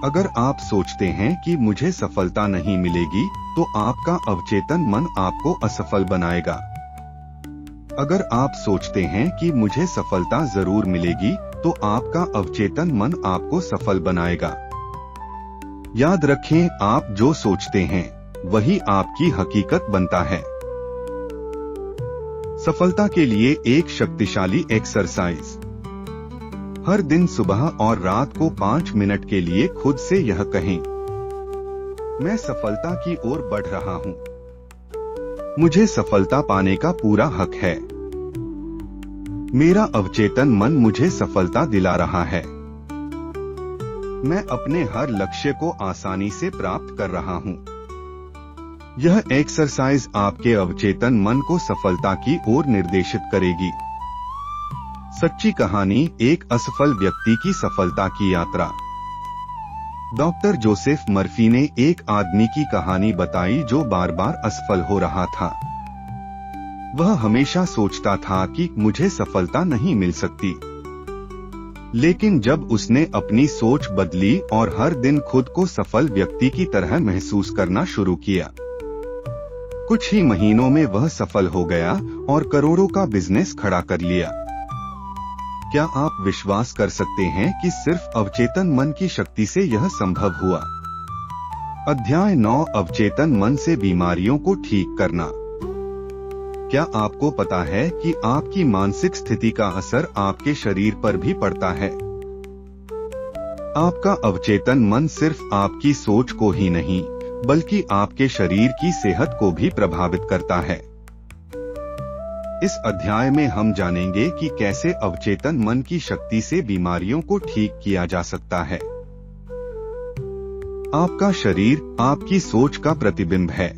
अगर आप सोचते हैं कि मुझे सफलता नहीं मिलेगी, तो आपका अवचेतन मन आपको असफल बनाएगा। अगर आप सोचते हैं कि मुझे सफलता जरूर मिलेगी, तो आपका अवचेतन मन आपको सफल बनाएगा। याद रखें, आप जो सोचते हैं, वही आपकी हकीकत बनता है। सफलता के लिए एक शक्तिशाली एक्सरसाइज। हर दिन सुबह और रात को 5 मिनट के लिए खुद से यह कहें, मैं सफलता की ओर बढ़ रहा हूं। मुझे सफलता पाने का पूरा हक है। मेरा अवचेतन मन मुझे सफलता दिला रहा है। मैं अपने हर लक्ष्य को आसानी से प्राप्त कर रहा हूं। यह एक्सरसाइज आपके अवचेतन मन को सफलता की ओर निर्देशित करेगी। सच्ची कहानी, एक असफल व्यक्ति की सफलता की यात्रा। डॉक्टर जोसेफ मर्फी ने एक आदमी की कहानी बताई जो बार बार असफल हो रहा था। वह हमेशा सोचता था कि मुझे सफलता नहीं मिल सकती। लेकिन जब उसने अपनी सोच बदली और हर दिन खुद को सफल व्यक्ति की तरह महसूस करना शुरू किया, कुछ ही महीनों में वह सफल हो गया और करोड़ों का बिजनेस खड़ा कर लिया। क्या आप विश्वास कर सकते हैं कि सिर्फ अवचेतन मन की शक्ति से यह संभव हुआ? अध्याय 9 अवचेतन मन से बीमारियों को ठीक करना। क्या आपको पता है कि आपकी मानसिक स्थिति का असर आपके शरीर पर भी पड़ता है? आपका अवचेतन मन सिर्फ आपकी सोच को ही नहीं, बल्कि आपके शरीर की सेहत को भी प्रभावित करता है। इस अध्याय में हम जानेंगे कि कैसे अवचेतन मन की शक्ति से बीमारियों को ठीक किया जा सकता है। आपका शरीर आपकी सोच का प्रतिबिंब है।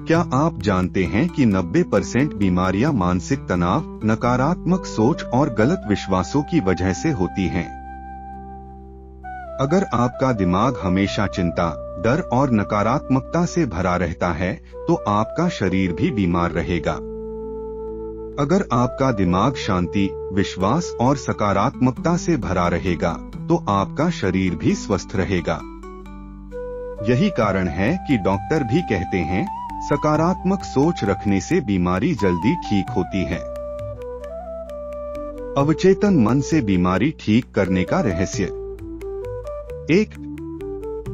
क्या आप जानते हैं कि 90% बीमारियां मानसिक तनाव, नकारात्मक सोच और गलत विश्वासों की वजह से होती हैं? अगर आपका दिमाग हमेशा चिंता, डर और नकारात्मकता से भरा रहता है, तो आपका शरीर भी बीमार रहेगा। अगर आपका दिमाग शांति, विश्वास और सकारात्मकता से भरा रहेगा, तो आपका शरीर भी स्वस्थ रहेगा। यही कारण है कि डॉक्टर भी कहते हैं, सकारात्मक सोच रखने से बीमारी जल्दी ठीक होती है। अवचेतन मन से बीमारी ठीक करने का रहस्य। 1.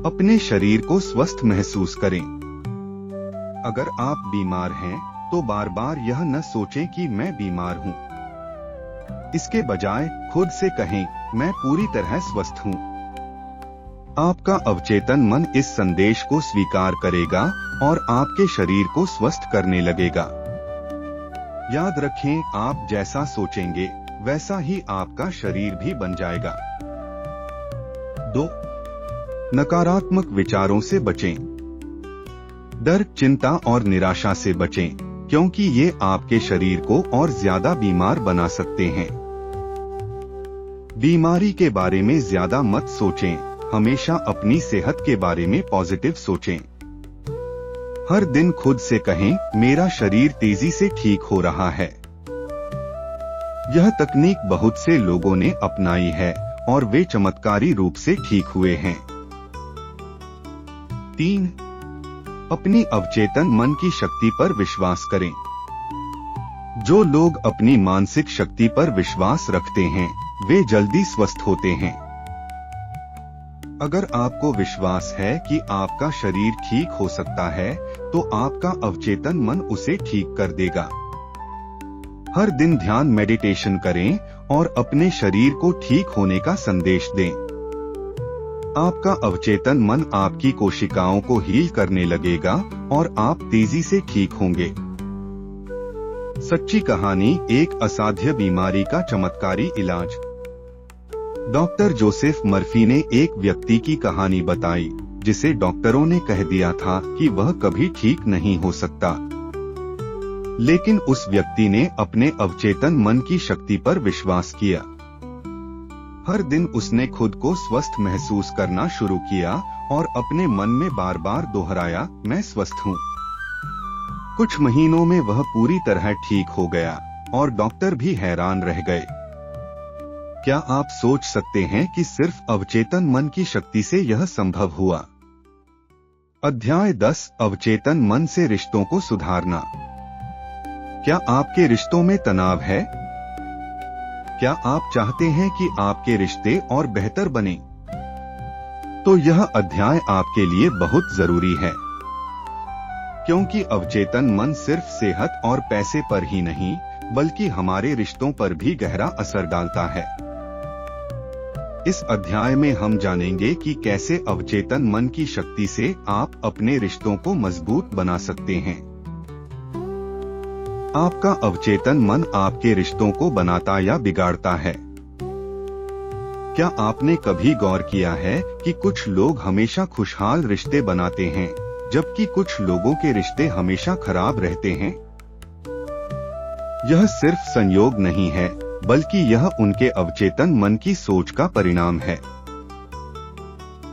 अपने शरीर को स्वस्थ महसूस करें। अगर आप बीमार हैं, तो बार बार यह न सोचें कि मैं बीमार हूं। इसके बजाय खुद से कहें, मैं पूरी तरह स्वस्थ हूं। आपका अवचेतन मन इस संदेश को स्वीकार करेगा और आपके शरीर को स्वस्थ करने लगेगा। याद रखें, आप जैसा सोचेंगे, वैसा ही आपका शरीर भी बन जाएगा। 2. नकारात्मक विचारों से बचें। डर, चिंता और निराशा से बचें, क्योंकि ये आपके शरीर को और ज्यादा बीमार बना सकते हैं। बीमारी के बारे में ज्यादा मत सोचें, हमेशा अपनी सेहत के बारे में पॉजिटिव सोचें। हर दिन खुद से कहें, मेरा शरीर तेजी से ठीक हो रहा है। यह तकनीक बहुत से लोगों ने अपनाई है और वे चमत्कारी रूप से ठीक हुए हैं। 3. अपनी अवचेतन मन की शक्ति पर विश्वास करें। जो लोग अपनी मानसिक शक्ति पर विश्वास रखते हैं, वे जल्दी स्वस्थ होते हैं। अगर आपको विश्वास है कि आपका शरीर ठीक हो सकता है, तो आपका अवचेतन मन उसे ठीक कर देगा। हर दिन ध्यान मेडिटेशन करें और अपने शरीर को ठीक होने का संदेश दें। आपका अवचेतन मन आपकी कोशिकाओं को हील करने लगेगा और आप तेजी से ठीक होंगे। सच्ची कहानी, एक असाध्य बीमारी का चमत्कारी इलाज। डॉक्टर जोसेफ मर्फी ने एक व्यक्ति की कहानी बताई, जिसे डॉक्टरों ने कह दिया था कि वह कभी ठीक नहीं हो सकता। लेकिन उस व्यक्ति ने अपने अवचेतन मन की शक्ति पर विश्वास किया। हर दिन उसने खुद को स्वस्थ महसूस करना शुरू किया और अपने मन में बार बार दोहराया, मैं स्वस्थ हूँ। कुछ महीनों में वह पूरी तरह ठीक हो गया और डॉक्टर भी हैरान रह गए। क्या आप सोच सकते हैं कि सिर्फ अवचेतन मन की शक्ति से यह संभव हुआ? अध्याय 10, अवचेतन मन से रिश्तों को सुधारना। क्या आपके रिश्तों में तनाव है? क्या आप चाहते हैं कि आपके रिश्ते और बेहतर बने? तो यह अध्याय आपके लिए बहुत जरूरी है, क्योंकि अवचेतन मन सिर्फ सेहत और पैसे पर ही नहीं, बल्कि हमारे रिश्तों पर भी गहरा असर डालता है। इस अध्याय में हम जानेंगे कि कैसे अवचेतन मन की शक्ति से आप अपने रिश्तों को मजबूत बना सकते हैं। आपका अवचेतन मन आपके रिश्तों को बनाता या बिगाड़ता है? क्या आपने कभी गौर किया है कि कुछ लोग हमेशा खुशहाल रिश्ते बनाते हैं, जबकि कुछ लोगों के रिश्ते हमेशा खराब रहते हैं? यह सिर्फ संयोग नहीं है, बल्कि यह उनके अवचेतन मन की सोच का परिणाम है।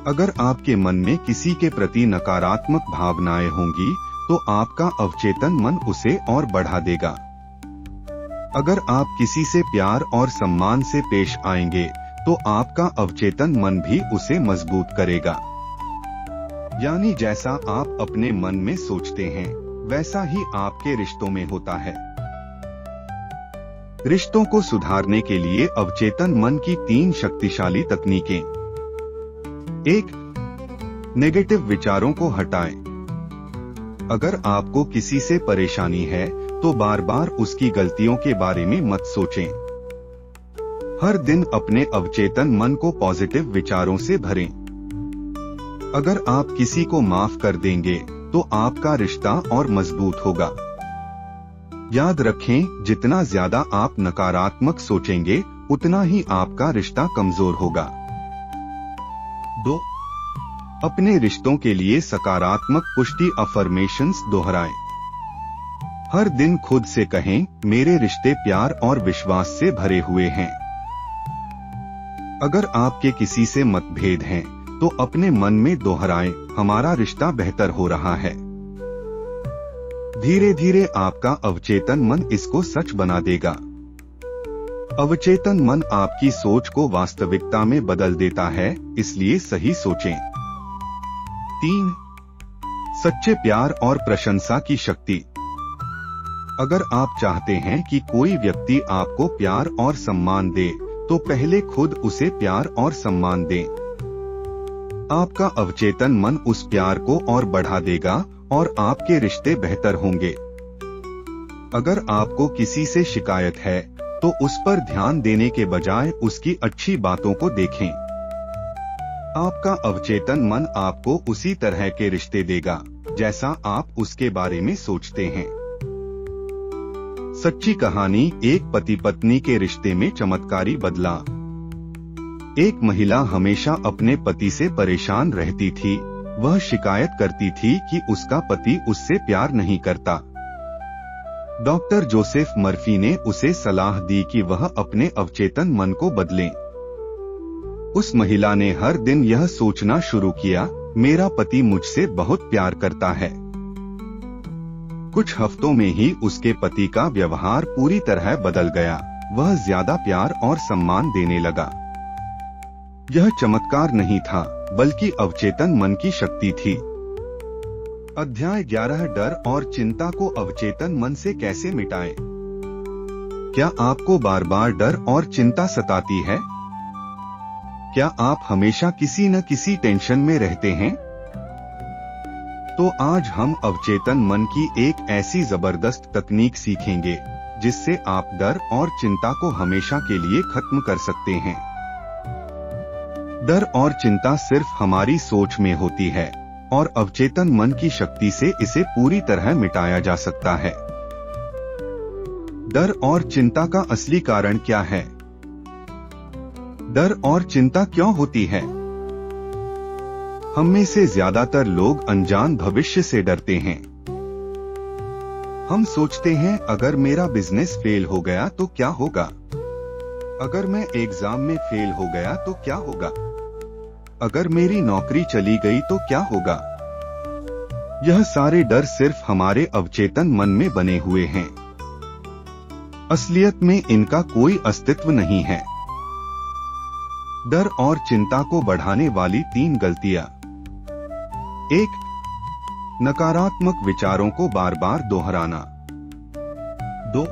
अगर आपके मन में किसी के प्रति नकारात्मक भावनाएं होंगी, तो आपका अवचेतन मन उसे और बढ़ा देगा। अगर आप किसी से प्यार और सम्मान से पेश आएंगे, तो आपका अवचेतन मन भी उसे मजबूत करेगा। यानी जैसा आप अपने मन में सोचते हैं, वैसा ही आपके रिश्तों में होता है। रिश्तों को सुधारने के लिए अवचेतन मन की 3 शक्तिशाली तकनीकें। 1. नेगेटिव विचारों को हटाएं। अगर आपको किसी से परेशानी है, तो बार बार उसकी गलतियों के बारे में मत सोचें। हर दिन अपने अवचेतन मन को पॉजिटिव विचारों से भरें। अगर आप किसी को माफ कर देंगे, तो आपका रिश्ता और मजबूत होगा। याद रखें, जितना ज्यादा आप नकारात्मक सोचेंगे, उतना ही आपका रिश्ता कमजोर होगा। 2. अपने रिश्तों के लिए सकारात्मक पुष्टि अफर्मेशंस दोहराएं। हर दिन खुद से कहें, मेरे रिश्ते प्यार और विश्वास से भरे हुए हैं। अगर आपके किसी से मतभेद हैं, तो अपने मन में दोहराएं, हमारा रिश्ता बेहतर हो रहा है। धीरे धीरे आपका अवचेतन मन इसको सच बना देगा। अवचेतन मन आपकी सोच को वास्तविकता में बदल देता है, इसलिए सही सोचें। 3. सच्चे प्यार और प्रशंसा की शक्ति। अगर आप चाहते हैं कि कोई व्यक्ति आपको प्यार और सम्मान दे, तो पहले खुद उसे प्यार और सम्मान दें। आपका अवचेतन मन उस प्यार को और बढ़ा देगा और आपके रिश्ते बेहतर होंगे। अगर आपको किसी से शिकायत है, तो उस पर ध्यान देने के बजाय उसकी अच्छी बातों को देखें। आपका अवचेतन मन आपको उसी तरह के रिश्ते देगा, जैसा आप उसके बारे में सोचते हैं। सच्ची कहानी। एक पति पत्नी के रिश्ते में चमत्कारी बदलाव। एक महिला हमेशा अपने पति से परेशान रहती थी। वह शिकायत करती थी कि उसका पति उससे प्यार नहीं करता। डॉक्टर जोसेफ मर्फी ने उसे सलाह दी कि वह अपने अवचेतन मन को बदलें। उस महिला ने हर दिन यह सोचना शुरू किया, मेरा पति मुझसे बहुत प्यार करता है। कुछ हफ्तों में ही उसके पति का व्यवहार पूरी तरह बदल गया। वह ज्यादा प्यार और सम्मान देने लगा। यह चमत्कार नहीं था, बल्कि अवचेतन मन की शक्ति थी। अध्याय 11। डर और चिंता को अवचेतन मन से कैसे मिटाएं? क्या आपको बार बार डर और चिंता सताती है? क्या आप हमेशा किसी न किसी टेंशन में रहते हैं? तो आज हम अवचेतन मन की एक ऐसी जबरदस्त तकनीक सीखेंगे, जिससे आप डर और चिंता को हमेशा के लिए खत्म कर सकते हैं। डर और चिंता सिर्फ हमारी सोच में होती है, और अवचेतन मन की शक्ति से इसे पूरी तरह मिटाया जा सकता है। डर और चिंता का असली कारण क्या है? डर और चिंता क्यों होती है? हम में से ज्यादातर लोग अनजान भविष्य से डरते हैं। हम सोचते हैं, अगर मेरा बिजनेस फेल हो गया तो क्या होगा? अगर मैं एग्जाम में फेल हो गया तो क्या होगा? अगर मेरी नौकरी चली गई तो क्या होगा? यह सारे डर सिर्फ हमारे अवचेतन मन में बने हुए हैं। असलियत में इनका कोई अस्तित्व नहीं है। डर और चिंता को बढ़ाने वाली 3 गलतियां। 1. नकारात्मक विचारों को बार बार दोहराना। 2.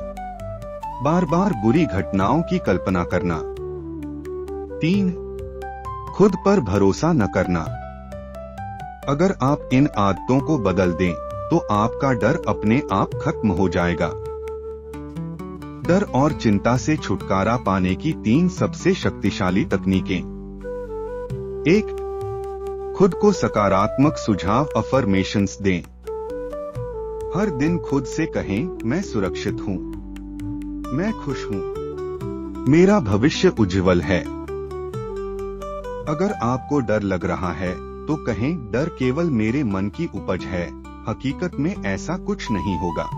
बार बार बुरी घटनाओं की कल्पना करना। 3. खुद पर भरोसा न करना। अगर आप इन आदतों को बदल दें, तो आपका डर अपने आप खत्म हो जाएगा। डर और चिंता से छुटकारा पाने की 3 सबसे शक्तिशाली तकनीकें। 1. खुद को सकारात्मक सुझाव अफर्मेशंस दें। हर दिन खुद से कहें, मैं सुरक्षित हूँ, मैं खुश हूँ, मेरा भविष्य उज्जवल है। अगर आपको डर लग रहा है, तो कहें, डर केवल मेरे मन की उपज है, हकीकत में ऐसा कुछ नहीं होगा।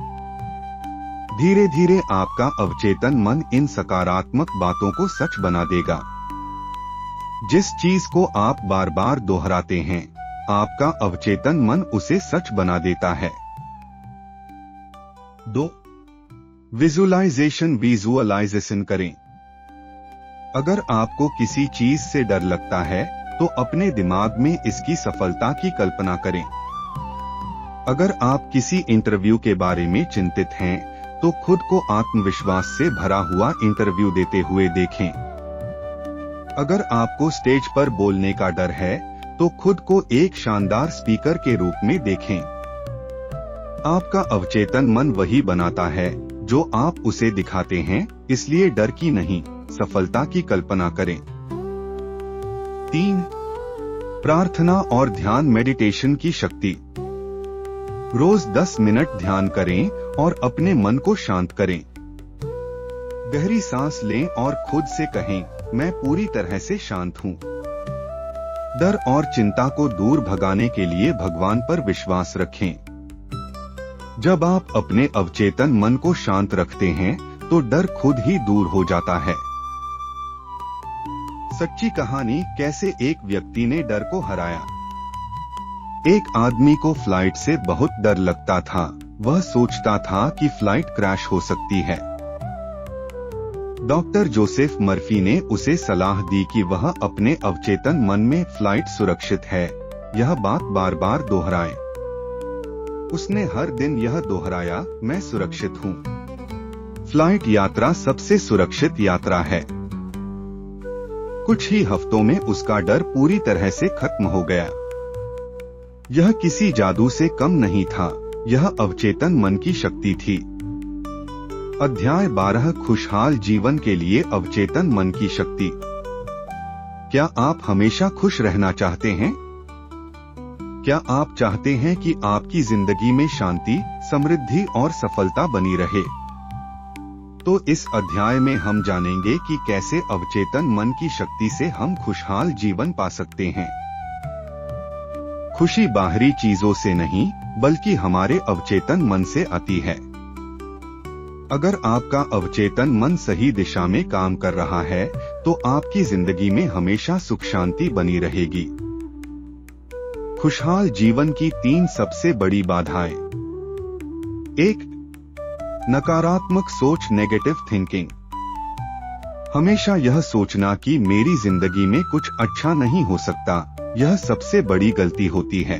धीरे धीरे आपका अवचेतन मन इन सकारात्मक बातों को सच बना देगा। जिस चीज को आप बार बार दोहराते हैं, आपका अवचेतन मन उसे सच बना देता है। 2. विजुअलाइजेशन करें। अगर आपको किसी चीज से डर लगता है, तो अपने दिमाग में इसकी सफलता की कल्पना करें। अगर आप किसी इंटरव्यू के बारे में चिंतित हैं, तो खुद को आत्मविश्वास से भरा हुआ इंटरव्यू देते हुए देखें। अगर आपको स्टेज पर बोलने का डर है, तो खुद को एक शानदार स्पीकर के रूप में देखें। आपका अवचेतन मन वही बनाता है जो आप उसे दिखाते हैं, इसलिए डर की नहीं, सफलता की कल्पना करें। 3. प्रार्थना और ध्यान मेडिटेशन की शक्ति। रोज 10 मिनट ध्यान करें और अपने मन को शांत करें। गहरी सांस लें और खुद से कहें, मैं पूरी तरह से शांत हूँ। डर और चिंता को दूर भगाने के लिए भगवान पर विश्वास रखें। जब आप अपने अवचेतन मन को शांत रखते हैं तो डर खुद ही दूर हो जाता है। सच्ची कहानी, कैसे एक व्यक्ति ने डर को हराया। एक आदमी को फ्लाइट से बहुत डर लगता था। वह सोचता था कि फ्लाइट क्रैश हो सकती है। डॉक्टर जोसेफ मर्फी ने उसे सलाह दी कि वह अपने अवचेतन मन में फ्लाइट सुरक्षित है, यह बात बार बार दोहराए। उसने हर दिन यह दोहराया, मैं सुरक्षित हूँ। फ्लाइट यात्रा सबसे सुरक्षित यात्रा है। कुछ ही हफ्तों में उसका डर पूरी तरह से खत्म हो गया। यह किसी जादू से कम नहीं था, यह अवचेतन मन की शक्ति थी। अध्याय 12, खुशहाल जीवन के लिए अवचेतन मन की शक्ति। क्या आप हमेशा खुश रहना चाहते हैं? क्या आप चाहते हैं कि आपकी जिंदगी में शांति, समृद्धि और सफलता बनी रहे? तो इस अध्याय में हम जानेंगे कि कैसे अवचेतन मन की शक्ति से हम खुशहाल जीवन पा सकते हैं। खुशी बाहरी चीजों से नहीं, बल्कि हमारे अवचेतन मन से आती है। अगर आपका अवचेतन मन सही दिशा में काम कर रहा है, तो आपकी जिंदगी में हमेशा सुख शांति बनी रहेगी। खुशहाल जीवन की 3 सबसे बड़ी बाधाएं। 1. नकारात्मक सोच, नेगेटिव थिंकिंग। हमेशा यह सोचना कि मेरी जिंदगी में कुछ अच्छा नहीं हो सकता, यह सबसे बड़ी गलती होती है।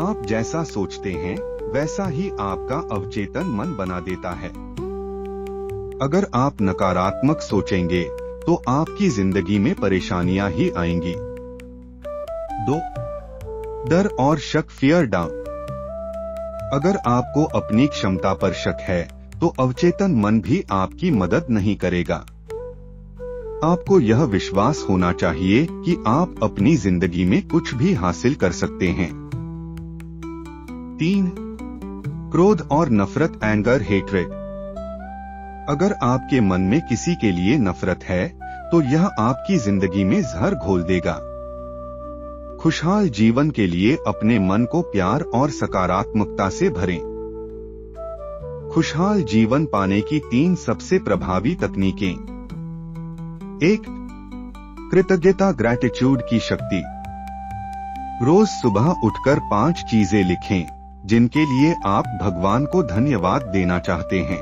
आप जैसा सोचते हैं, वैसा ही आपका अवचेतन मन बना देता है। अगर आप नकारात्मक सोचेंगे, तो आपकी जिंदगी में परेशानियां ही आएंगी। 2. डर और शक, फियर डाउन। अगर आपको अपनी क्षमता पर शक है, तो अवचेतन मन भी आपकी मदद नहीं करेगा। आपको यह विश्वास होना चाहिए कि आप अपनी जिंदगी में कुछ भी हासिल कर सकते हैं। 3. क्रोध और नफरत, एंगर, हेट्रेड। अगर आपके मन में किसी के लिए नफरत है, तो यह आपकी जिंदगी में जहर घोल देगा। खुशहाल जीवन के लिए अपने मन को प्यार और सकारात्मकता से भरें। खुशहाल जीवन पाने की 3 सबसे प्रभावी तकनीकें। 1. कृतज्ञता, ग्रैटिट्यूड की शक्ति। रोज सुबह उठकर 5 चीजें लिखें जिनके लिए आप भगवान को धन्यवाद देना चाहते हैं।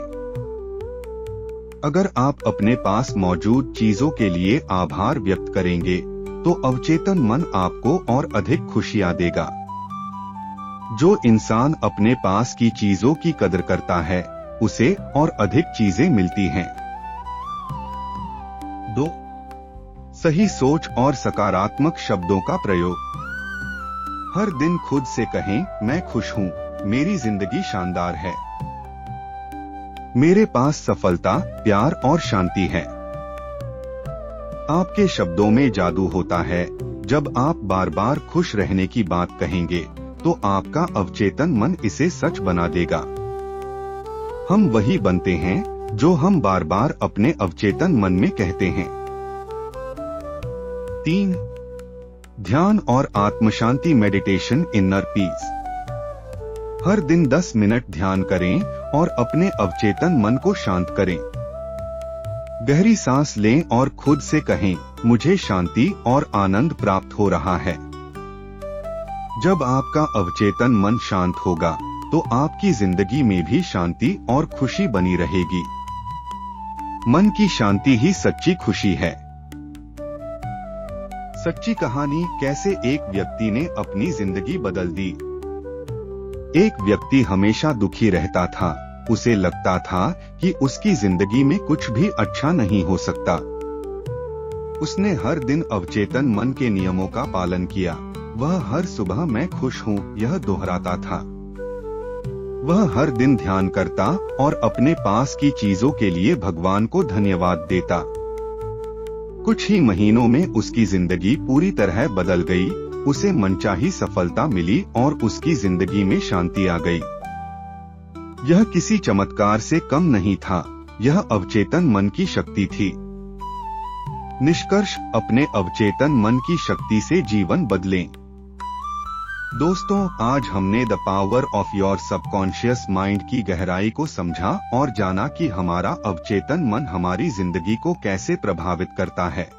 अगर आप अपने पास मौजूद चीजों के लिए आभार व्यक्त करेंगे, तो अवचेतन मन आपको और अधिक खुशियां देगा। जो इंसान अपने पास की चीजों की कदर करता है, उसे और अधिक चीजें मिलती हैं। 2. सही सोच और सकारात्मक शब्दों का प्रयोग। हर दिन खुद से कहें, मैं खुश हूँ, मेरी जिंदगी शानदार है, मेरे पास सफलता, प्यार और शांति है। आपके शब्दों में जादू होता है। जब आप बार बार खुश रहने की बात कहेंगे, तो आपका अवचेतन मन इसे सच बना देगा। हम वही बनते हैं जो हम बार बार अपने अवचेतन मन में कहते हैं। 3. ध्यान और आत्मशांति, मेडिटेशन, इनर पीस। हर दिन 10 मिनट ध्यान करें और अपने अवचेतन मन को शांत करें। गहरी सांस लें और खुद से कहें, मुझे शांति और आनंद प्राप्त हो रहा है। जब आपका अवचेतन मन शांत होगा, तो आपकी जिंदगी में भी शांति और खुशी बनी रहेगी। मन की शांति ही सच्ची खुशी है। सच्ची कहानी, कैसे एक व्यक्ति ने अपनी जिंदगी बदल दी। एक व्यक्ति हमेशा दुखी रहता था। उसे लगता था कि उसकी जिंदगी में कुछ भी अच्छा नहीं हो सकता। उसने हर दिन अवचेतन मन के नियमों का पालन किया। वह हर सुबह मैं खुश हूँ यह दोहराता था। वह हर दिन ध्यान करता और अपने पास की चीजों के लिए भगवान को धन्यवाद देता। कुछ ही महीनों में उसकी जिंदगी पूरी तरह बदल गई। उसे मनचाही सफलता मिली और उसकी जिंदगी में शांति आ गई। यह किसी चमत्कार से कम नहीं था, यह अवचेतन मन की शक्ति थी। निष्कर्ष, अपने अवचेतन मन की शक्ति से जीवन बदलें। दोस्तों, आज हमने the power of your subconscious mind की गहराई को समझा और जाना कि हमारा अवचेतन मन हमारी जिंदगी को कैसे प्रभावित करता है।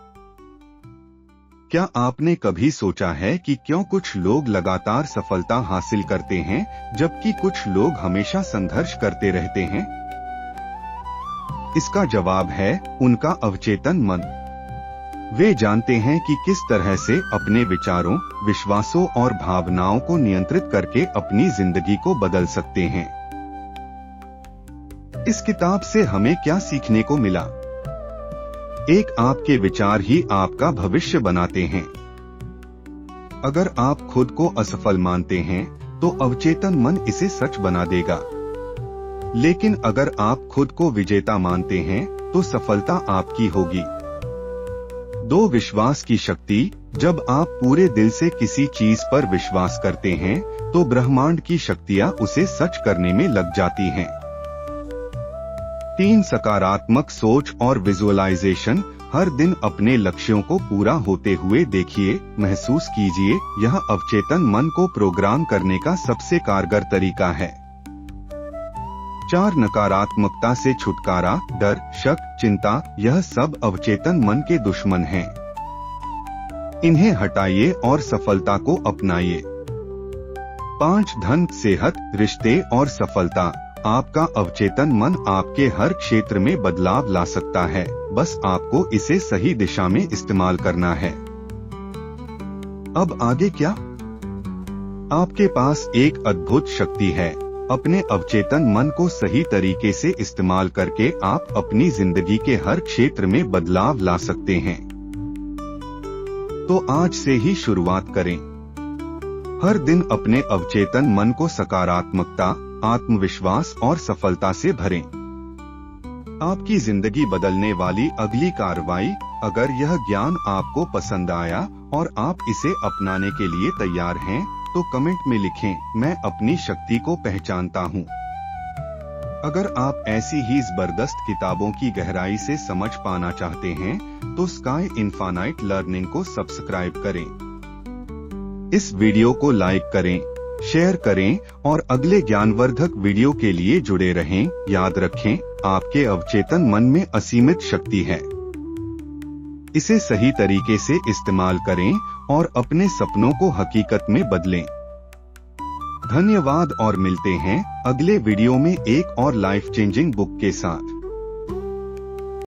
क्या आपने कभी सोचा है कि क्यों कुछ लोग लगातार सफलता हासिल करते हैं जबकि कुछ लोग हमेशा संघर्ष करते रहते हैं? इसका जवाब है उनका अवचेतन मन। वे जानते हैं कि किस तरह से अपने विचारों, विश्वासों और भावनाओं को नियंत्रित करके अपनी जिंदगी को बदल सकते हैं। इस किताब से हमें क्या सीखने को मिला? एक, आपके विचार ही आपका भविष्य बनाते हैं। अगर आप खुद को असफल मानते हैं, तो अवचेतन मन इसे सच बना देगा। लेकिन अगर आप खुद को विजेता मानते हैं, तो सफलता आपकी होगी। 2, विश्वास की शक्ति। जब आप पूरे दिल से किसी चीज पर विश्वास करते हैं, तो ब्रह्मांड की शक्तियां उसे सच करने में लग जाती हैं। 3, सकारात्मक सोच और विजुअलाइजेशन। हर दिन अपने लक्ष्यों को पूरा होते हुए देखिए, महसूस कीजिए। यह अवचेतन मन को प्रोग्राम करने का सबसे कारगर तरीका है। 4, नकारात्मकता से छुटकारा। डर, शक, चिंता, यह सब अवचेतन मन के दुश्मन हैं। इन्हें हटाइए और सफलता को अपनाइए। 5, धन, सेहत, रिश्ते और सफलता। आपका अवचेतन मन आपके हर क्षेत्र में बदलाव ला सकता है, बस आपको इसे सही दिशा में इस्तेमाल करना है। अब आगे क्या? आपके पास एक अद्भुत शक्ति है। अपने अवचेतन मन को सही तरीके से इस्तेमाल करके आप अपनी जिंदगी के हर क्षेत्र में बदलाव ला सकते हैं। तो आज से ही शुरुआत करें। हर दिन अपने अवचेतन मन को सकारात्मकता, आत्मविश्वास और सफलता से भरें। आपकी जिंदगी बदलने वाली अगली कार्रवाई। अगर यह ज्ञान आपको पसंद आया और आप इसे अपनाने के लिए तैयार हैं, तो कमेंट में लिखें, मैं अपनी शक्ति को पहचानता हूँ। अगर आप ऐसी ही जबरदस्त किताबों की गहराई से समझ पाना चाहते हैं, तो स्काई इनफानाइट लर्निंग को सब्सक्राइब करें। इस वीडियो को लाइक करें, शेयर करें और अगले ज्ञानवर्धक वीडियो के लिए जुड़े रहें। याद रखें, आपके अवचेतन मन में असीमित शक्ति है। इसे सही तरीके से इस्तेमाल करें और अपने सपनों को हकीकत में बदलें। धन्यवाद और मिलते हैं अगले वीडियो में एक और लाइफ चेंजिंग बुक के साथ।